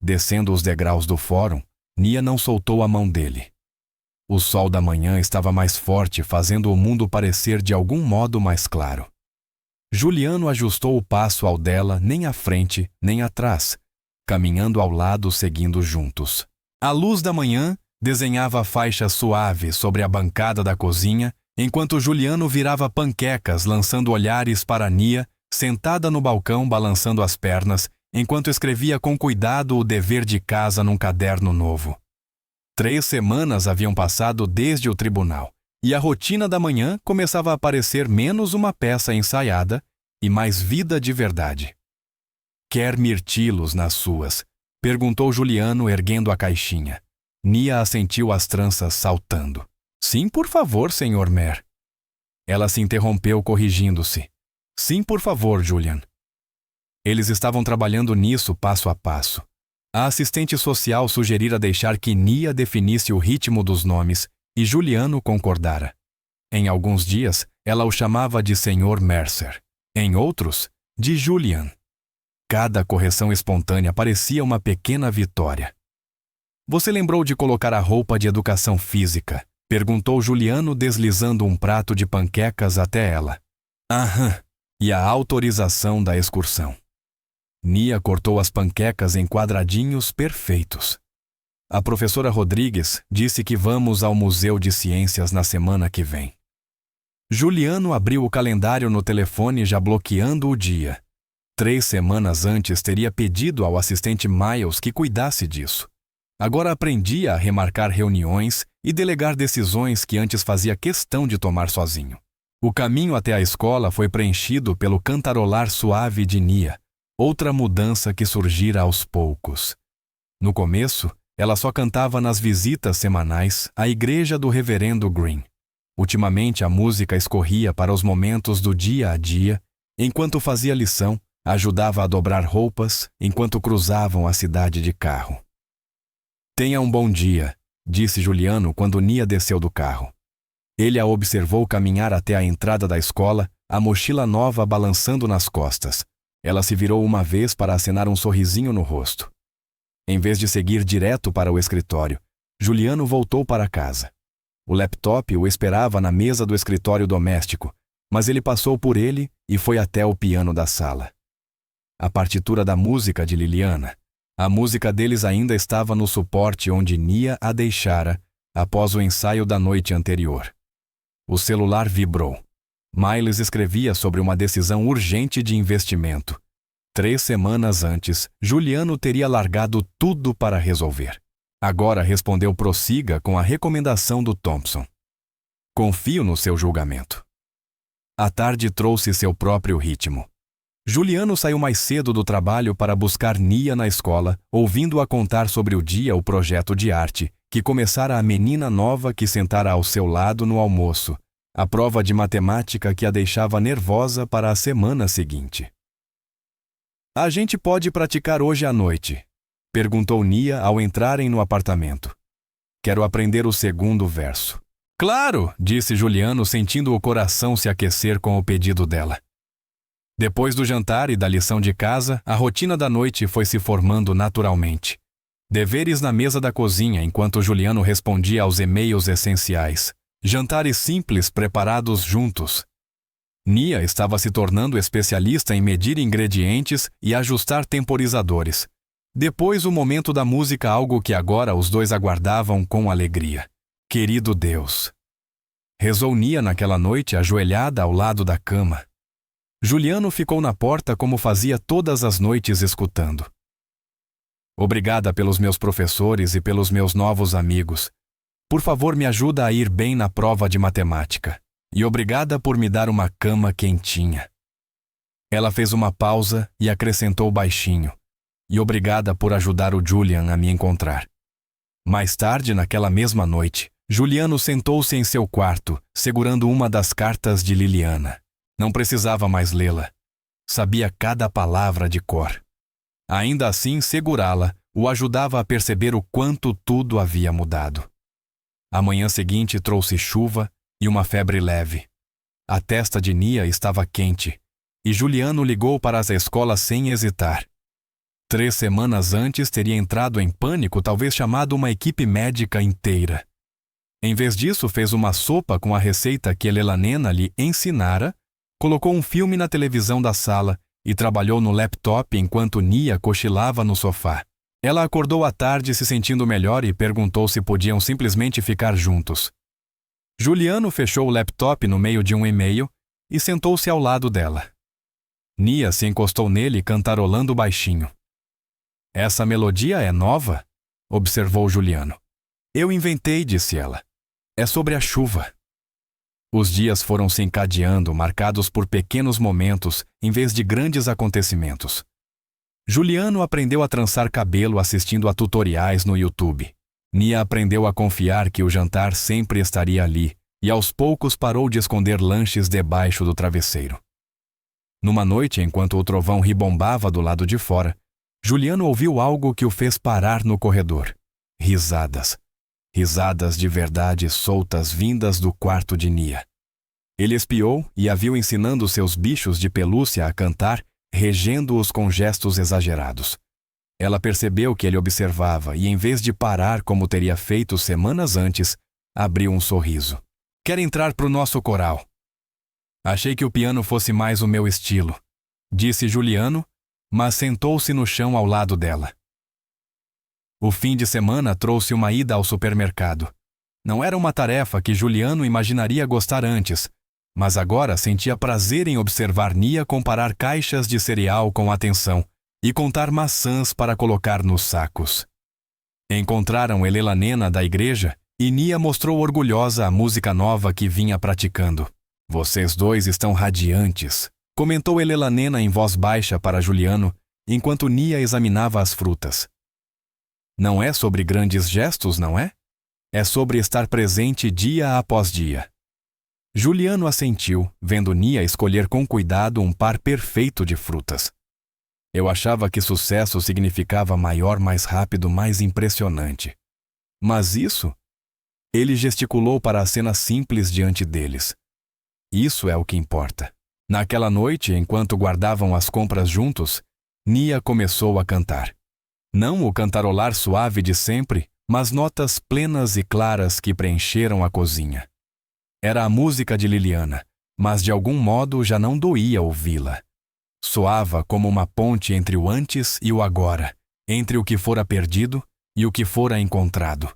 Descendo os degraus do fórum, Nia não soltou a mão dele. O sol da manhã estava mais forte, fazendo o mundo parecer de algum modo mais claro. Juliano ajustou o passo ao dela, nem à frente, nem atrás, caminhando ao lado, seguindo juntos. A luz da manhã desenhava a faixa suave sobre a bancada da cozinha, enquanto Juliano virava panquecas, lançando olhares para Nia, sentada no balcão balançando as pernas, enquanto escrevia com cuidado o dever de casa num caderno novo. 3 semanas haviam passado desde o tribunal, e a rotina da manhã começava a parecer menos uma peça ensaiada e mais vida de verdade. Quer mirtilos nas suas? Perguntou Juliano, erguendo a caixinha. Nia assentiu, as tranças saltando. Sim, por favor, Sr. Mer. Ela se interrompeu, corrigindo-se. Sim, por favor, Julian. Eles estavam trabalhando nisso passo a passo. A assistente social sugerira deixar que Nia definisse o ritmo dos nomes e Juliano concordara. Em alguns dias, ela o chamava de Sr. Mercer. Em outros, de Julian. Cada correção espontânea parecia uma pequena vitória. Você lembrou de colocar a roupa de educação física? Perguntou Juliano, deslizando um prato de panquecas até ela. Aham. E a autorização da excursão. Nia cortou as panquecas em quadradinhos perfeitos. A professora Rodrigues disse que vamos ao Museu de Ciências na semana que vem. Juliano abriu o calendário no telefone, já bloqueando o dia. 3 semanas antes teria pedido ao assistente Miles que cuidasse disso. Agora aprendia a remarcar reuniões e delegar decisões que antes fazia questão de tomar sozinho. O caminho até a escola foi preenchido pelo cantarolar suave de Nia, outra mudança que surgira aos poucos. No começo, ela só cantava nas visitas semanais à igreja do reverendo Green. Ultimamente, a música escorria para os momentos do dia a dia, enquanto fazia lição, ajudava a dobrar roupas, enquanto cruzavam a cidade de carro. Tenha um bom dia, disse Juliano quando Nia desceu do carro. Ele a observou caminhar até a entrada da escola, a mochila nova balançando nas costas. Ela se virou uma vez para acenar um sorrisinho no rosto. Em vez de seguir direto para o escritório, Juliano voltou para casa. O laptop o esperava na mesa do escritório doméstico, mas ele passou por ele e foi até o piano da sala. A partitura da música de Liliana. A música deles ainda estava no suporte onde Nia a deixara após o ensaio da noite anterior. O celular vibrou. Miles escrevia sobre uma decisão urgente de investimento. 3 semanas antes, Juliano teria largado tudo para resolver. Agora respondeu prossiga com a recomendação do Thompson. Confio no seu julgamento. A tarde trouxe seu próprio ritmo. Juliano saiu mais cedo do trabalho para buscar Nia na escola, ouvindo-a contar sobre o dia o projeto de arte, que começara a menina nova que sentara ao seu lado no almoço, a prova de matemática que a deixava nervosa para a semana seguinte. A gente pode praticar hoje à noite? Perguntou Nia ao entrarem no apartamento. Quero aprender o segundo verso. Claro, disse Juliano, sentindo o coração se aquecer com o pedido dela. Depois do jantar e da lição de casa, a rotina da noite foi se formando naturalmente. Deveres na mesa da cozinha enquanto Juliano respondia aos e-mails essenciais. Jantares simples preparados juntos. Nia estava se tornando especialista em medir ingredientes e ajustar temporizadores. Depois o momento da música, algo que agora os dois aguardavam com alegria. Querido Deus! Rezou Nia naquela noite, ajoelhada ao lado da cama. Juliano ficou na porta como fazia todas as noites escutando. Obrigada pelos meus professores e pelos meus novos amigos. Por favor, me ajuda a ir bem na prova de matemática. E obrigada por me dar uma cama quentinha. Ela fez uma pausa e acrescentou baixinho. E obrigada por ajudar o Julian a me encontrar. Mais tarde, naquela mesma noite, Juliano sentou-se em seu quarto, segurando uma das cartas de Liliana. Não precisava mais lê-la. Sabia cada palavra de cor. Ainda assim, segurá-la o ajudava a perceber o quanto tudo havia mudado. A manhã seguinte trouxe chuva e uma febre leve. A testa de Nia estava quente, e Juliano ligou para a escola sem hesitar. 3 semanas antes teria entrado em pânico, talvez chamado uma equipe médica inteira. Em vez disso, fez uma sopa com a receita que Elanena lhe ensinara, colocou um filme na televisão da sala e trabalhou no laptop enquanto Nia cochilava no sofá. Ela acordou à tarde se sentindo melhor e perguntou se podiam simplesmente ficar juntos. Juliano fechou o laptop no meio de um e-mail e sentou-se ao lado dela. Nia se encostou nele cantarolando baixinho. Essa melodia é nova? Observou Juliano. Eu inventei, disse ela. É sobre a chuva. Os dias foram se encadeando, marcados por pequenos momentos, em vez de grandes acontecimentos. Juliano aprendeu a trançar cabelo assistindo a tutoriais no YouTube. Nia aprendeu a confiar que o jantar sempre estaria ali, e aos poucos parou de esconder lanches debaixo do travesseiro. Numa noite, enquanto o trovão ribombava do lado de fora, Juliano ouviu algo que o fez parar no corredor. Risadas. Risadas de verdade soltas vindas do quarto de Nia. Ele espiou e a viu ensinando seus bichos de pelúcia a cantar, regendo-os com gestos exagerados. Ela percebeu que ele observava e, em vez de parar como teria feito semanas antes, abriu um sorriso. Quer entrar pro nosso coral? Achei que o piano fosse mais o meu estilo, disse Juliano, mas sentou-se no chão ao lado dela. O fim de semana trouxe uma ida ao supermercado. Não era uma tarefa que Juliano imaginaria gostar antes, mas agora sentia prazer em observar Nia comparar caixas de cereal com atenção e contar maçãs para colocar nos sacos. Encontraram Elanena da igreja e Nia mostrou orgulhosa a música nova que vinha praticando. Vocês dois estão radiantes, comentou Elanena em voz baixa para Juliano, enquanto Nia examinava as frutas. Não é sobre grandes gestos, não é? É sobre estar presente dia após dia. Juliano assentiu, vendo Nia escolher com cuidado um par perfeito de frutas. Eu achava que sucesso significava maior, mais rápido, mais impressionante. Mas isso? Ele gesticulou para a cena simples diante deles. Isso é o que importa. Naquela noite, enquanto guardavam as compras juntos, Nia começou a cantar. Não o cantarolar suave de sempre, mas notas plenas e claras que preencheram a cozinha. Era a música de Liliana, mas de algum modo já não doía ouvi-la. Soava como uma ponte entre o antes e o agora, entre o que fora perdido e o que fora encontrado.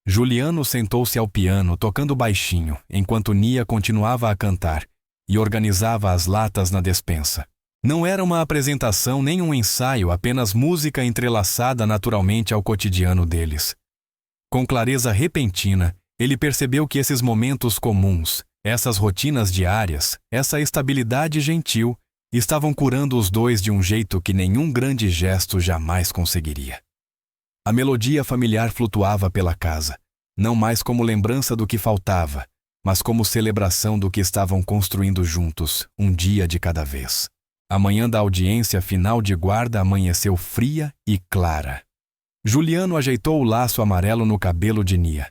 Juliano sentou-se ao piano, tocando baixinho, enquanto Nia continuava a cantar e organizava as latas na despensa. Não era uma apresentação nem um ensaio, apenas música entrelaçada naturalmente ao cotidiano deles. Com clareza repentina, ele percebeu que esses momentos comuns, essas rotinas diárias, essa estabilidade gentil, estavam curando os dois de um jeito que nenhum grande gesto jamais conseguiria. A melodia familiar flutuava pela casa, não mais como lembrança do que faltava, mas como celebração do que estavam construindo juntos, um dia de cada vez. A manhã da audiência final de guarda amanheceu fria e clara. Juliano ajeitou o laço amarelo no cabelo de Nia,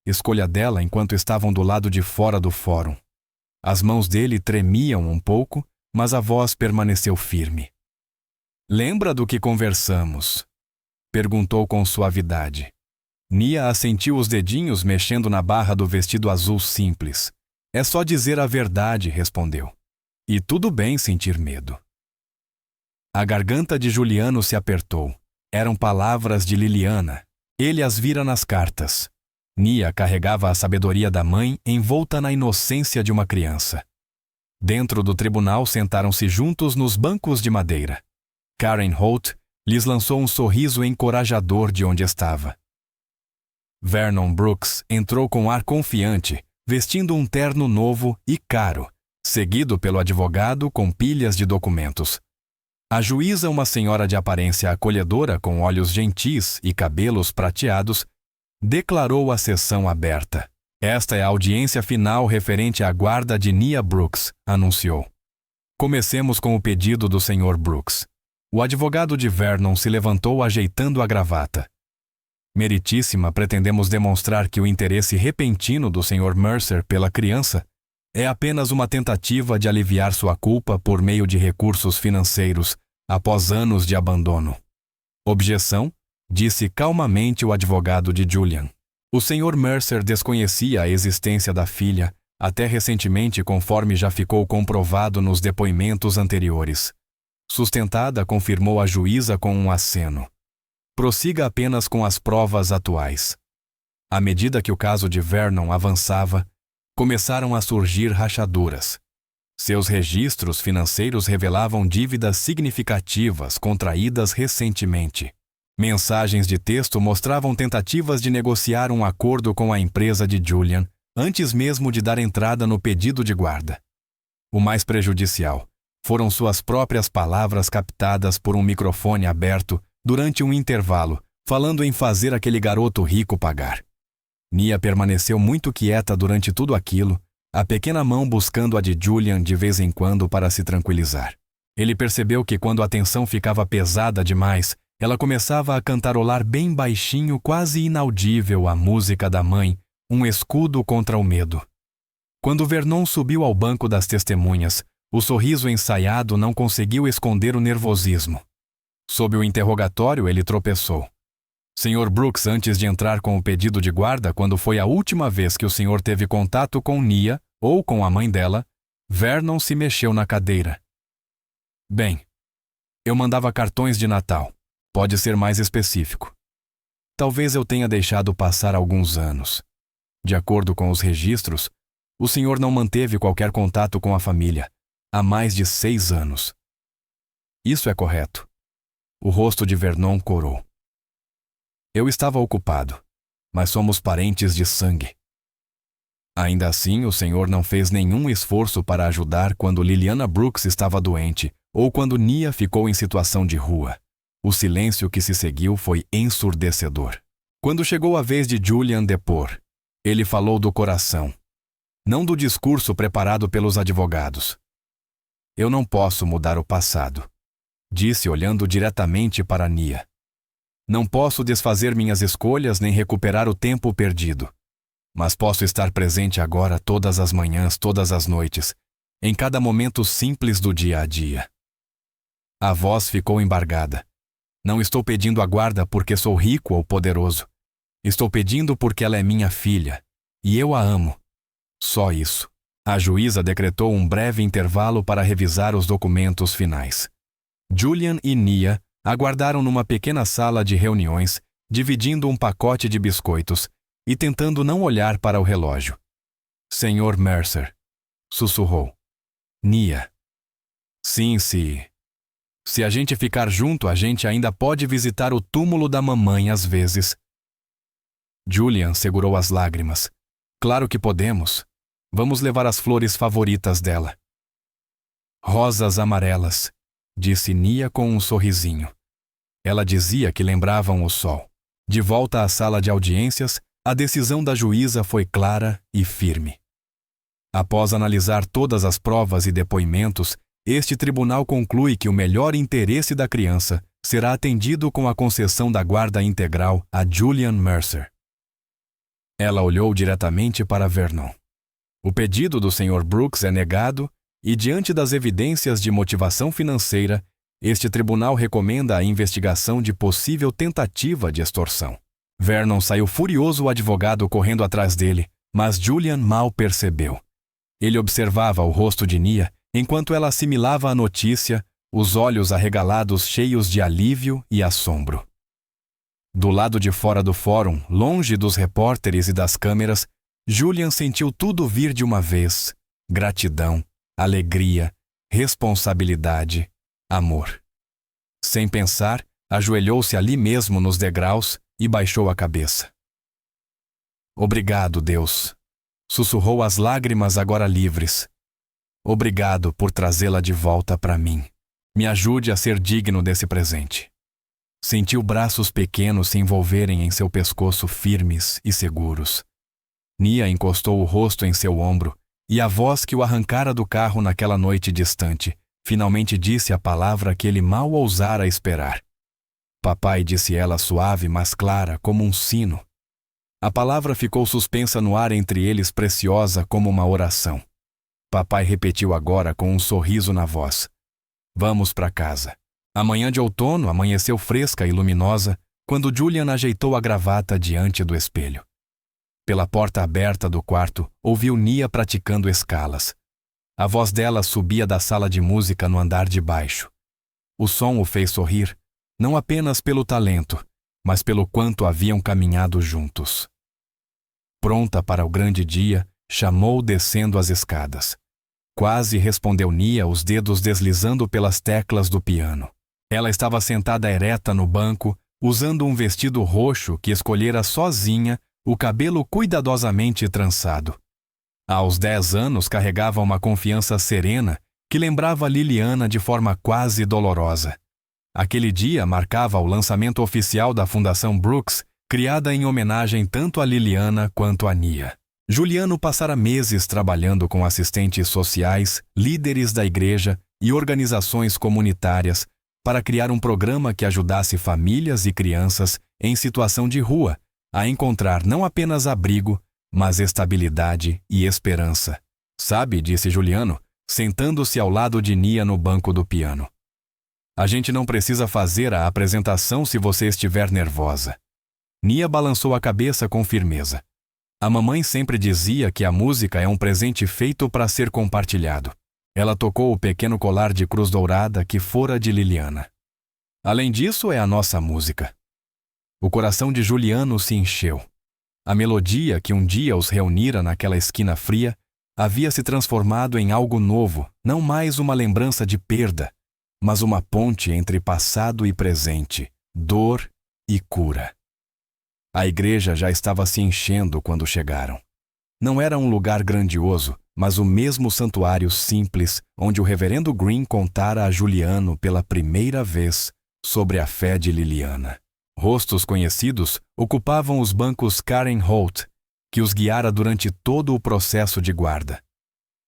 escolha dela enquanto estavam do lado de fora do fórum. As mãos dele tremiam um pouco, mas a voz permaneceu firme. "Lembra do que conversamos?" perguntou com suavidade. Nia assentiu os dedinhos mexendo na barra do vestido azul simples. "É só dizer a verdade", respondeu. "E tudo bem sentir medo." A garganta de Juliano se apertou. Eram palavras de Liliana. Ele as vira nas cartas. Nia carregava a sabedoria da mãe envolta na inocência de uma criança. Dentro do tribunal sentaram-se juntos nos bancos de madeira. Karen Holt lhes lançou um sorriso encorajador de onde estava. Vernon Brooks entrou com ar confiante, vestindo um terno novo e caro, seguido pelo advogado com pilhas de documentos. A juíza, uma senhora de aparência acolhedora com olhos gentis e cabelos prateados, declarou a sessão aberta. "Esta é a audiência final referente à guarda de Nia Brooks", anunciou. "Comecemos com o pedido do Sr. Brooks." O advogado de Vernon se levantou ajeitando a gravata. "Meritíssima, pretendemos demonstrar que o interesse repentino do Sr. Mercer pela criança é apenas uma tentativa de aliviar sua culpa por meio de recursos financeiros após anos de abandono." "Objeção?", disse calmamente o advogado de Julian. O Sr. Mercer desconhecia a existência da filha, até recentemente, conforme já ficou comprovado nos depoimentos anteriores. Sustentada, confirmou a juíza com um aceno. "Prossiga apenas com as provas atuais." À medida que o caso de Vernon avançava, começaram a surgir rachaduras. Seus registros financeiros revelavam dívidas significativas contraídas recentemente. Mensagens de texto mostravam tentativas de negociar um acordo com a empresa de Julian, antes mesmo de dar entrada no pedido de guarda. O mais prejudicial foram suas próprias palavras captadas por um microfone aberto durante um intervalo, falando em fazer aquele garoto rico pagar. Nia permaneceu muito quieta durante tudo aquilo, a pequena mão buscando a de Julian de vez em quando para se tranquilizar. Ele percebeu que quando a tensão ficava pesada demais, ela começava a cantarolar bem baixinho, quase inaudível, a música da mãe, um escudo contra o medo. Quando Vernon subiu ao banco das testemunhas, o sorriso ensaiado não conseguiu esconder o nervosismo. Sob o interrogatório, ele tropeçou. "Sr. Brooks, antes de entrar com o pedido de guarda, quando foi a última vez que o senhor teve contato com Nia, ou com a mãe dela?" Vernon se mexeu na cadeira. "Bem, eu mandava cartões de Natal. Pode ser mais específico. Talvez eu tenha deixado passar alguns anos. De acordo com os registros, o senhor não manteve qualquer contato com a família há mais de 6 anos. Isso é correto." O rosto de Vernon corou. "Eu estava ocupado, mas somos parentes de sangue." "Ainda assim, o senhor não fez nenhum esforço para ajudar quando Liliana Brooks estava doente ou quando Nia ficou em situação de rua." O silêncio que se seguiu foi ensurdecedor. Quando chegou a vez de Julian depor, ele falou do coração, não do discurso preparado pelos advogados. "Eu não posso mudar o passado", disse olhando diretamente para Nia. "Não posso desfazer minhas escolhas nem recuperar o tempo perdido. Mas posso estar presente agora todas as manhãs, todas as noites, em cada momento simples do dia a dia." A voz ficou embargada. "Não estou pedindo a guarda porque sou rico ou poderoso. Estou pedindo porque ela é minha filha, e eu a amo. Só isso." A juíza decretou um breve intervalo para revisar os documentos finais. Julian e Nia aguardaram numa pequena sala de reuniões, dividindo um pacote de biscoitos e tentando não olhar para o relógio. "Sr. Mercer", sussurrou. "Nia." "Sim, se a gente ficar junto, a gente ainda pode visitar o túmulo da mamãe às vezes." Julian segurou as lágrimas. "Claro que podemos. Vamos levar as flores favoritas dela." "Rosas amarelas", disse Nia com um sorrisinho. Ela dizia que lembravam o sol. De volta à sala de audiências, a decisão da juíza foi clara e firme. Após analisar todas as provas e depoimentos, este tribunal conclui que o melhor interesse da criança será atendido com a concessão da guarda integral a Julian Mercer. Ela olhou diretamente para Vernon. O pedido do Sr. Brooks é negado e, diante das evidências de motivação financeira, este tribunal recomenda a investigação de possível tentativa de extorsão. Vernon saiu furioso, o advogado correndo atrás dele, mas Julian mal percebeu. Ele observava o rosto de Nia enquanto ela assimilava a notícia, os olhos arregalados cheios de alívio e assombro. Do lado de fora do fórum, longe dos repórteres e das câmeras, Julian sentiu tudo vir de uma vez: gratidão, alegria, responsabilidade, amor. Sem pensar, ajoelhou-se ali mesmo nos degraus e baixou a cabeça. Obrigado, Deus, sussurrou as lágrimas agora livres. Obrigado por trazê-la de volta para mim. Me ajude a ser digno desse presente. Sentiu braços pequenos se envolverem em seu pescoço firmes e seguros. Nia encostou o rosto em seu ombro e a voz que o arrancara do carro naquela noite distante finalmente disse a palavra que ele mal ousara esperar. Papai, disse ela, suave, mas clara, como um sino. A palavra ficou suspensa no ar entre eles, preciosa como uma oração. Papai repetiu agora com um sorriso na voz. Vamos para casa. A manhã de outono amanheceu fresca e luminosa quando Julian ajeitou a gravata diante do espelho. Pela porta aberta do quarto, ouviu Nia praticando escalas. A voz dela subia da sala de música no andar de baixo. O som o fez sorrir, não apenas pelo talento, mas pelo quanto haviam caminhado juntos. Pronta para o grande dia, chamou descendo as escadas. Quase respondeu Nia, os dedos deslizando pelas teclas do piano. Ela estava sentada ereta no banco, usando um vestido roxo que escolhera sozinha, o cabelo cuidadosamente trançado. Aos 10 anos carregava uma confiança serena que lembrava Liliana de forma quase dolorosa. Aquele dia marcava o lançamento oficial da Fundação Brooks, criada em homenagem tanto a Liliana quanto a Nia. Juliano passara meses trabalhando com assistentes sociais, líderes da igreja e organizações comunitárias para criar um programa que ajudasse famílias e crianças em situação de rua a encontrar não apenas abrigo, mas estabilidade e esperança. Sabe, disse Juliano, sentando-se ao lado de Nia no banco do piano. A gente não precisa fazer a apresentação se você estiver nervosa. Nia balançou a cabeça com firmeza. A mamãe sempre dizia que a música é um presente feito para ser compartilhado. Ela tocou o pequeno colar de cruz dourada que fora de Liliana. Além disso, é a nossa música. O coração de Juliano se encheu. A melodia que um dia os reunira naquela esquina fria havia se transformado em algo novo, não mais uma lembrança de perda, mas uma ponte entre passado e presente, dor e cura. A igreja já estava se enchendo quando chegaram. Não era um lugar grandioso, mas o mesmo santuário simples onde o reverendo Green contara a Juliano pela primeira vez sobre a fé de Liliana. Rostos conhecidos ocupavam os bancos Karen Holt, que os guiara durante todo o processo de guarda.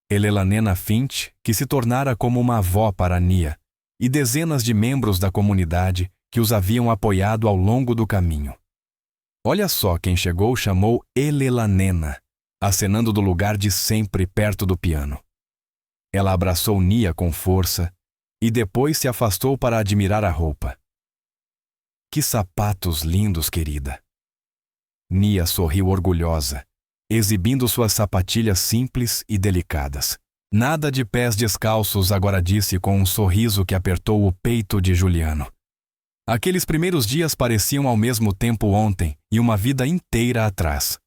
Elelanena Finch, que se tornara como uma avó para Nia, e dezenas de membros da comunidade que os haviam apoiado ao longo do caminho. Olha só quem chegou chamou Elelanena, acenando do lugar de sempre perto do piano. Ela abraçou Nia com força e depois se afastou para admirar a roupa. Que sapatos lindos, querida! Nia sorriu orgulhosa, exibindo suas sapatilhas simples e delicadas. Nada de pés descalços, agora disse com um sorriso que apertou o peito de Juliano. Aqueles primeiros dias pareciam ao mesmo tempo ontem e uma vida inteira atrás.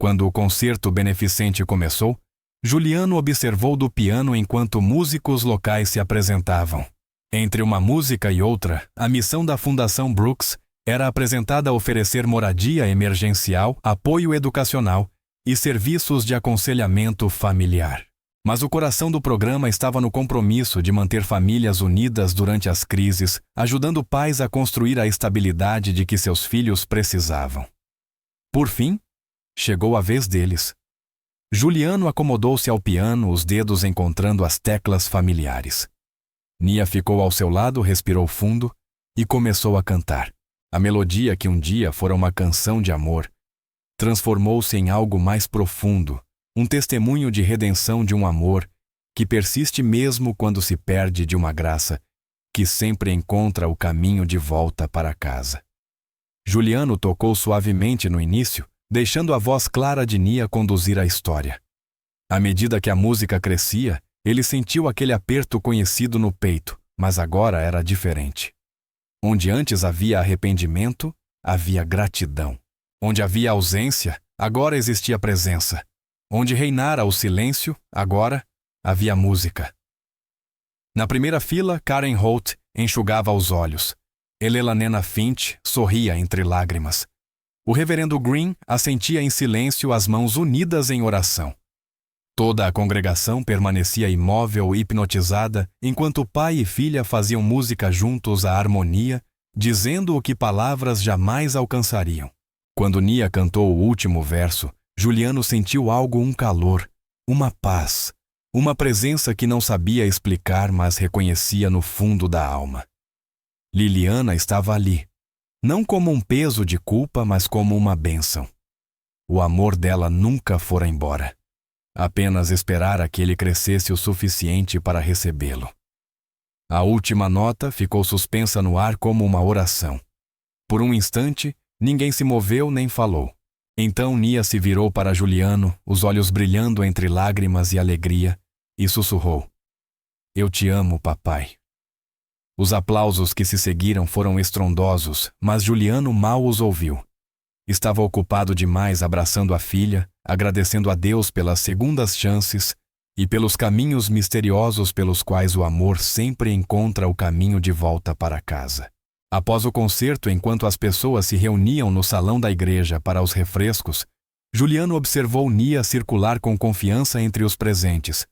Quando o concerto beneficente começou, Juliano observou do piano enquanto músicos locais se apresentavam. Entre uma música e outra, a missão da Fundação Brooks era apresentada a oferecer moradia emergencial, apoio educacional e serviços de aconselhamento familiar. Mas o coração do programa estava no compromisso de manter famílias unidas durante as crises, ajudando pais a construir a estabilidade de que seus filhos precisavam. Por fim, chegou a vez deles. Juliano acomodou-se ao piano, os dedos encontrando as teclas familiares. Nia ficou ao seu lado, respirou fundo e começou a cantar. A melodia que um dia fora uma canção de amor transformou-se em algo mais profundo, um testemunho de redenção de um amor que persiste mesmo quando se perde, de uma graça que sempre encontra o caminho de volta para casa. Juliano tocou suavemente no início, deixando a voz clara de Nia conduzir a história. À medida que a música crescia, ele sentiu aquele aperto conhecido no peito, mas agora era diferente. Onde antes havia arrependimento, havia gratidão. Onde havia ausência, agora existia presença. Onde reinara o silêncio, agora havia música. Na primeira fila, Karen Holt enxugava os olhos. Elenena Finch sorria entre lágrimas. O reverendo Green assentia em silêncio, as mãos unidas em oração. Toda a congregação permanecia imóvel, hipnotizada, enquanto pai e filha faziam música juntos à harmonia, dizendo o que palavras jamais alcançariam. Quando Nia cantou o último verso, Juliano sentiu algo, um calor, uma paz, uma presença que não sabia explicar, mas reconhecia no fundo da alma. Liliana estava ali, não como um peso de culpa, mas como uma bênção. O amor dela nunca fora embora. Apenas esperara que ele crescesse o suficiente para recebê-lo. A última nota ficou suspensa no ar como uma oração. Por um instante, ninguém se moveu nem falou. Então Nia se virou para Juliano, os olhos brilhando entre lágrimas e alegria, e sussurrou: "Eu te amo, papai." Os aplausos que se seguiram foram estrondosos, mas Juliano mal os ouviu. Estava ocupado demais abraçando a filha, agradecendo a Deus pelas segundas chances e pelos caminhos misteriosos pelos quais o amor sempre encontra o caminho de volta para casa. Após o concerto, enquanto as pessoas se reuniam no salão da igreja para os refrescos, Juliano observou Nia circular com confiança entre os presentes.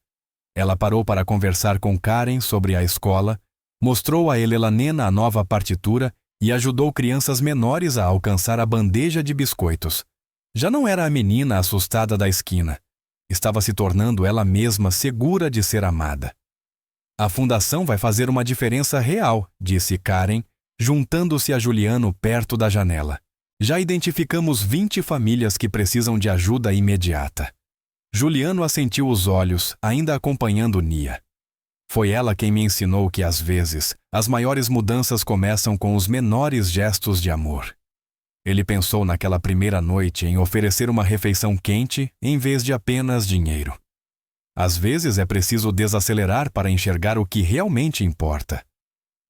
Ela parou para conversar com Karen sobre a escola, mostrou a Elenena a nova partitura e ajudou crianças menores a alcançar a bandeja de biscoitos. Já não era a menina assustada da esquina. Estava se tornando ela mesma segura de ser amada. "A fundação vai fazer uma diferença real", disse Karen, juntando-se a Juliano perto da janela. "Já identificamos 20 famílias que precisam de ajuda imediata." Juliano assentiu os olhos, ainda acompanhando Nia. Foi ela quem me ensinou que, às vezes, as maiores mudanças começam com os menores gestos de amor. Ele pensou naquela primeira noite em oferecer uma refeição quente em vez de apenas dinheiro. Às vezes é preciso desacelerar para enxergar o que realmente importa.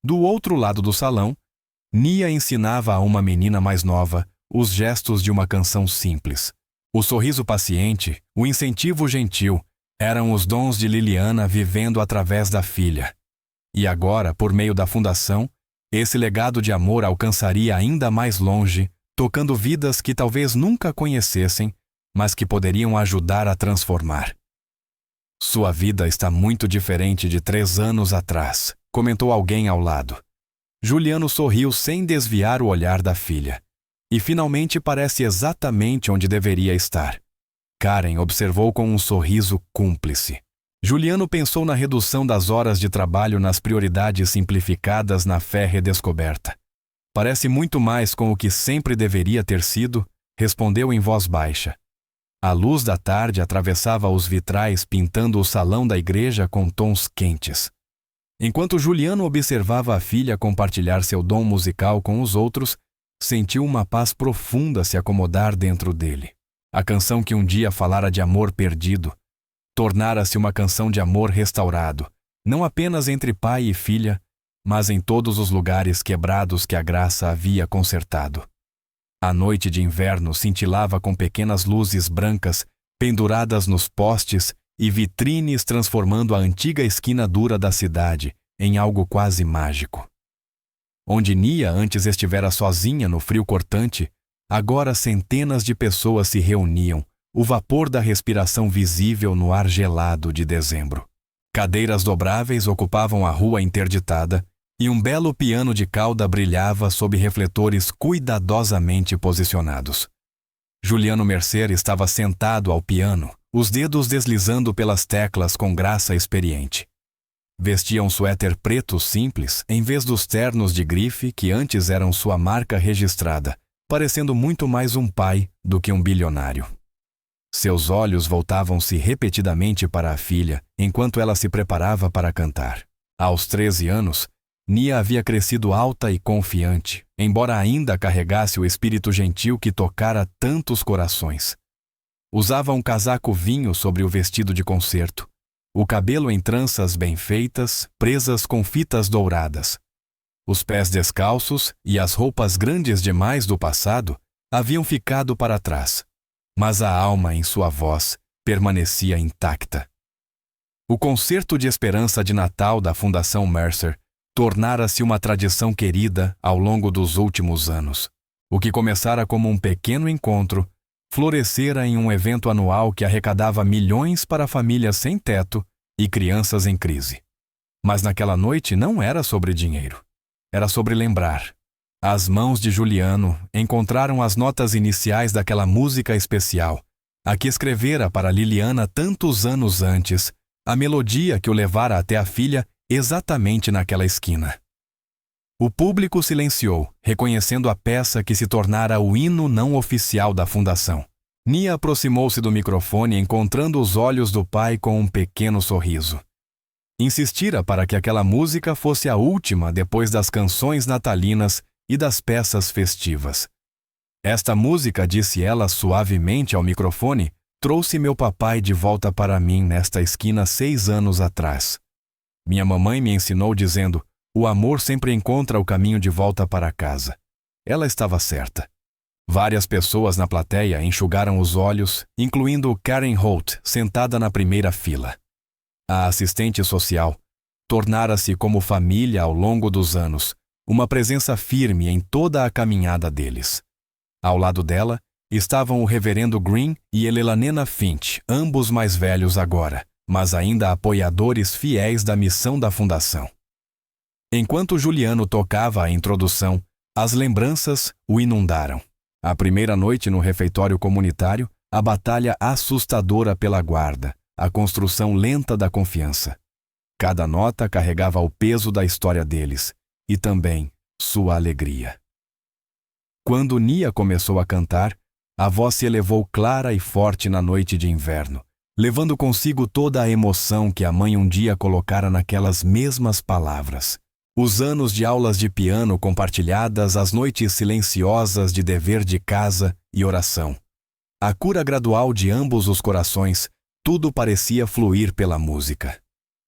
Do outro lado do salão, Nia ensinava a uma menina mais nova os gestos de uma canção simples. O sorriso paciente, o incentivo gentil, eram os dons de Liliana vivendo através da filha. E agora, por meio da fundação, esse legado de amor alcançaria ainda mais longe, tocando vidas que talvez nunca conhecessem, mas que poderiam ajudar a transformar. "Sua vida está muito diferente de 3 anos atrás", comentou alguém ao lado. Juliano sorriu sem desviar o olhar da filha. "E finalmente parece exatamente onde deveria estar." Karen observou com um sorriso cúmplice. Juliano pensou na redução das horas de trabalho, nas prioridades simplificadas, na fé redescoberta. "Parece muito mais com o que sempre deveria ter sido", respondeu em voz baixa. A luz da tarde atravessava os vitrais, pintando o salão da igreja com tons quentes. Enquanto Juliano observava a filha compartilhar seu dom musical com os outros, sentiu uma paz profunda se acomodar dentro dele. A canção que um dia falara de amor perdido tornara-se uma canção de amor restaurado, não apenas entre pai e filha, mas em todos os lugares quebrados que a graça havia consertado. A noite de inverno cintilava com pequenas luzes brancas penduradas nos postes e vitrines, transformando a antiga esquina dura da cidade em algo quase mágico. Onde Nia antes estivera sozinha no frio cortante, agora centenas de pessoas se reuniam, o vapor da respiração visível no ar gelado de dezembro. Cadeiras dobráveis ocupavam a rua interditada e um belo piano de cauda brilhava sob refletores cuidadosamente posicionados. Juliano Mercer estava sentado ao piano, os dedos deslizando pelas teclas com graça experiente. Vestia um suéter preto simples, em vez dos ternos de grife que antes eram sua marca registrada, parecendo muito mais um pai do que um bilionário. Seus olhos voltavam-se repetidamente para a filha, enquanto ela se preparava para cantar. Aos 13 anos, Nia havia crescido alta e confiante, embora ainda carregasse o espírito gentil que tocara tantos corações. Usava um casaco vinho sobre o vestido de concerto, o cabelo em tranças bem feitas, presas com fitas douradas. Os pés descalços e as roupas grandes demais do passado haviam ficado para trás, mas a alma em sua voz permanecia intacta. O concerto de esperança de Natal da Fundação Mercer tornara-se uma tradição querida ao longo dos últimos anos. O que começara como um pequeno encontro, florescera em um evento anual que arrecadava milhões para famílias sem teto e crianças em crise. Mas naquela noite não era sobre dinheiro. Era sobre lembrar. As mãos de Juliano encontraram as notas iniciais daquela música especial, a que escrevera para Liliana tantos anos antes, a melodia que o levara até a filha exatamente naquela esquina. O público silenciou, reconhecendo a peça que se tornara o hino não oficial da fundação. Nia aproximou-se do microfone, encontrando os olhos do pai com um pequeno sorriso. Insistira para que aquela música fosse a última depois das canções natalinas e das peças festivas. Esta música, disse ela suavemente ao microfone, trouxe meu papai de volta para mim nesta esquina 6 anos atrás. Minha mamãe me ensinou dizendo: o amor sempre encontra o caminho de volta para casa. Ela estava certa. Várias pessoas na plateia enxugaram os olhos, incluindo Karen Holt, sentada na primeira fila. A assistente social tornara-se como família ao longo dos anos, uma presença firme em toda a caminhada deles. Ao lado dela estavam o reverendo Green e Elanena Finch, ambos mais velhos agora, mas ainda apoiadores fiéis da missão da fundação. Enquanto Juliano tocava a introdução, as lembranças o inundaram. A primeira noite no refeitório comunitário, a batalha assustadora pela guarda, a construção lenta da confiança. Cada nota carregava o peso da história deles, e também sua alegria. Quando Nia começou a cantar, a voz se elevou clara e forte na noite de inverno, levando consigo toda a emoção que a mãe um dia colocara naquelas mesmas palavras. Os anos de aulas de piano compartilhadas, as noites silenciosas de dever de casa e oração. A cura gradual de ambos os corações, tudo parecia fluir pela música.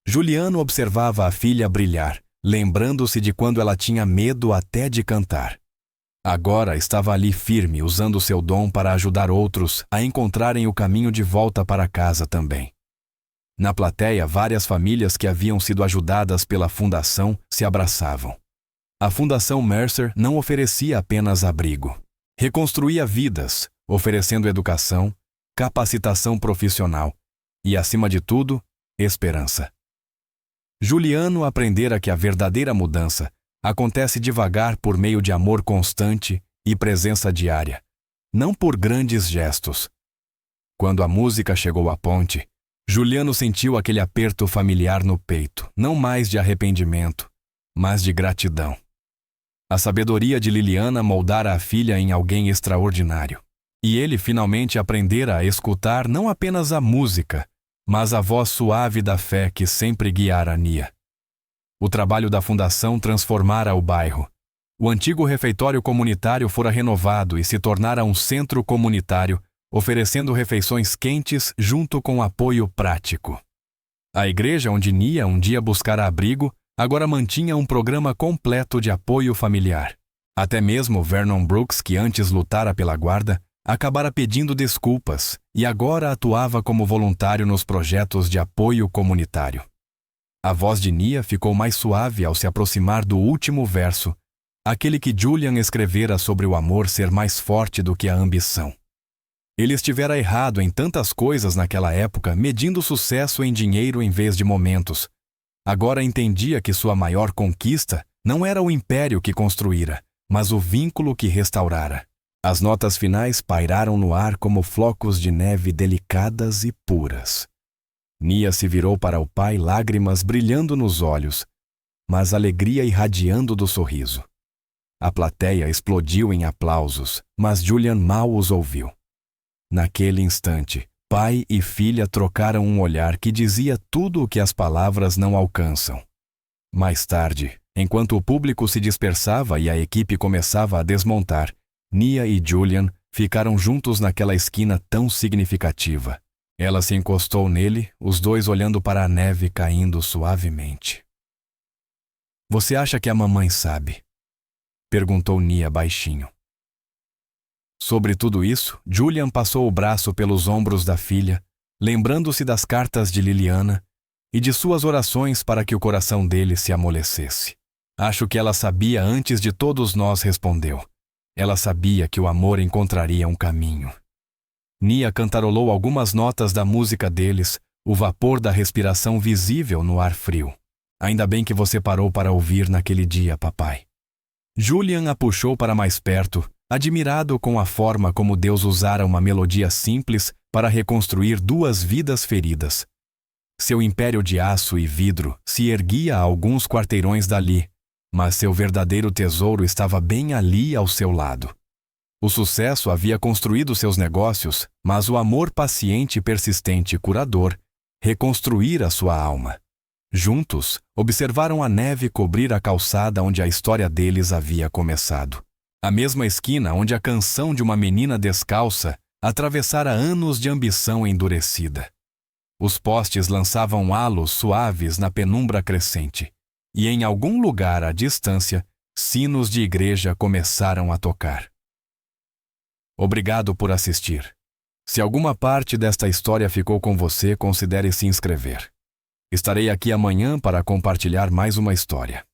Juliano observava a filha brilhar, lembrando-se de quando ela tinha medo até de cantar. Agora estava ali firme, usando seu dom para ajudar outros a encontrarem o caminho de volta para casa também. Na plateia, várias famílias que haviam sido ajudadas pela fundação se abraçavam. A Fundação Mercer não oferecia apenas abrigo. Reconstruía vidas, oferecendo educação, capacitação profissional e, acima de tudo, esperança. Juliano aprendera que a verdadeira mudança acontece devagar por meio de amor constante e presença diária, não por grandes gestos. Quando a música chegou à ponte, Juliano sentiu aquele aperto familiar no peito, não mais de arrependimento, mas de gratidão. A sabedoria de Liliana moldara a filha em alguém extraordinário, e ele finalmente aprendera a escutar não apenas a música, mas a voz suave da fé que sempre guiara Nia. O trabalho da fundação transformara o bairro. O antigo refeitório comunitário fora renovado e se tornara um centro comunitário, oferecendo refeições quentes junto com apoio prático. A igreja onde Nia um dia buscara abrigo, agora mantinha um programa completo de apoio familiar. Até mesmo Vernon Brooks, que antes lutara pela guarda, acabara pedindo desculpas e agora atuava como voluntário nos projetos de apoio comunitário. A voz de Nia ficou mais suave ao se aproximar do último verso, aquele que Julian escrevera sobre o amor ser mais forte do que a ambição. Ele estivera errado em tantas coisas naquela época, medindo sucesso em dinheiro em vez de momentos. Agora entendia que sua maior conquista não era o império que construíra, mas o vínculo que restaurara. As notas finais pairaram no ar como flocos de neve delicadas e puras. Nia se virou para o pai, lágrimas brilhando nos olhos, mas alegria irradiando do sorriso. A plateia explodiu em aplausos, mas Julian mal os ouviu. Naquele instante, pai e filha trocaram um olhar que dizia tudo o que as palavras não alcançam. Mais tarde, enquanto o público se dispersava e a equipe começava a desmontar, Nia e Julian ficaram juntos naquela esquina tão significativa. Ela se encostou nele, os dois olhando para a neve caindo suavemente. "Você acha que a mamãe sabe?" perguntou Nia baixinho. Sobre tudo isso, Julian passou o braço pelos ombros da filha, lembrando-se das cartas de Liliana e de suas orações para que o coração dele se amolecesse. "Acho que ela sabia antes de todos nós", respondeu. Ela sabia que o amor encontraria um caminho. Nia cantarolou algumas notas da música deles, o vapor da respiração visível no ar frio. "Ainda bem que você parou para ouvir naquele dia, papai." Julian a puxou para mais perto, admirado com a forma como Deus usara uma melodia simples para reconstruir duas vidas feridas. Seu império de aço e vidro se erguia a alguns quarteirões dali, mas seu verdadeiro tesouro estava bem ali ao seu lado. O sucesso havia construído seus negócios, mas o amor paciente, persistente e curador reconstruíra sua alma. Juntos, observaram a neve cobrir a calçada onde a história deles havia começado. A mesma esquina onde a canção de uma menina descalça atravessara anos de ambição endurecida. Os postes lançavam halos suaves na penumbra crescente, e em algum lugar à distância, sinos de igreja começaram a tocar. Obrigado por assistir. Se alguma parte desta história ficou com você, considere se inscrever. Estarei aqui amanhã para compartilhar mais uma história.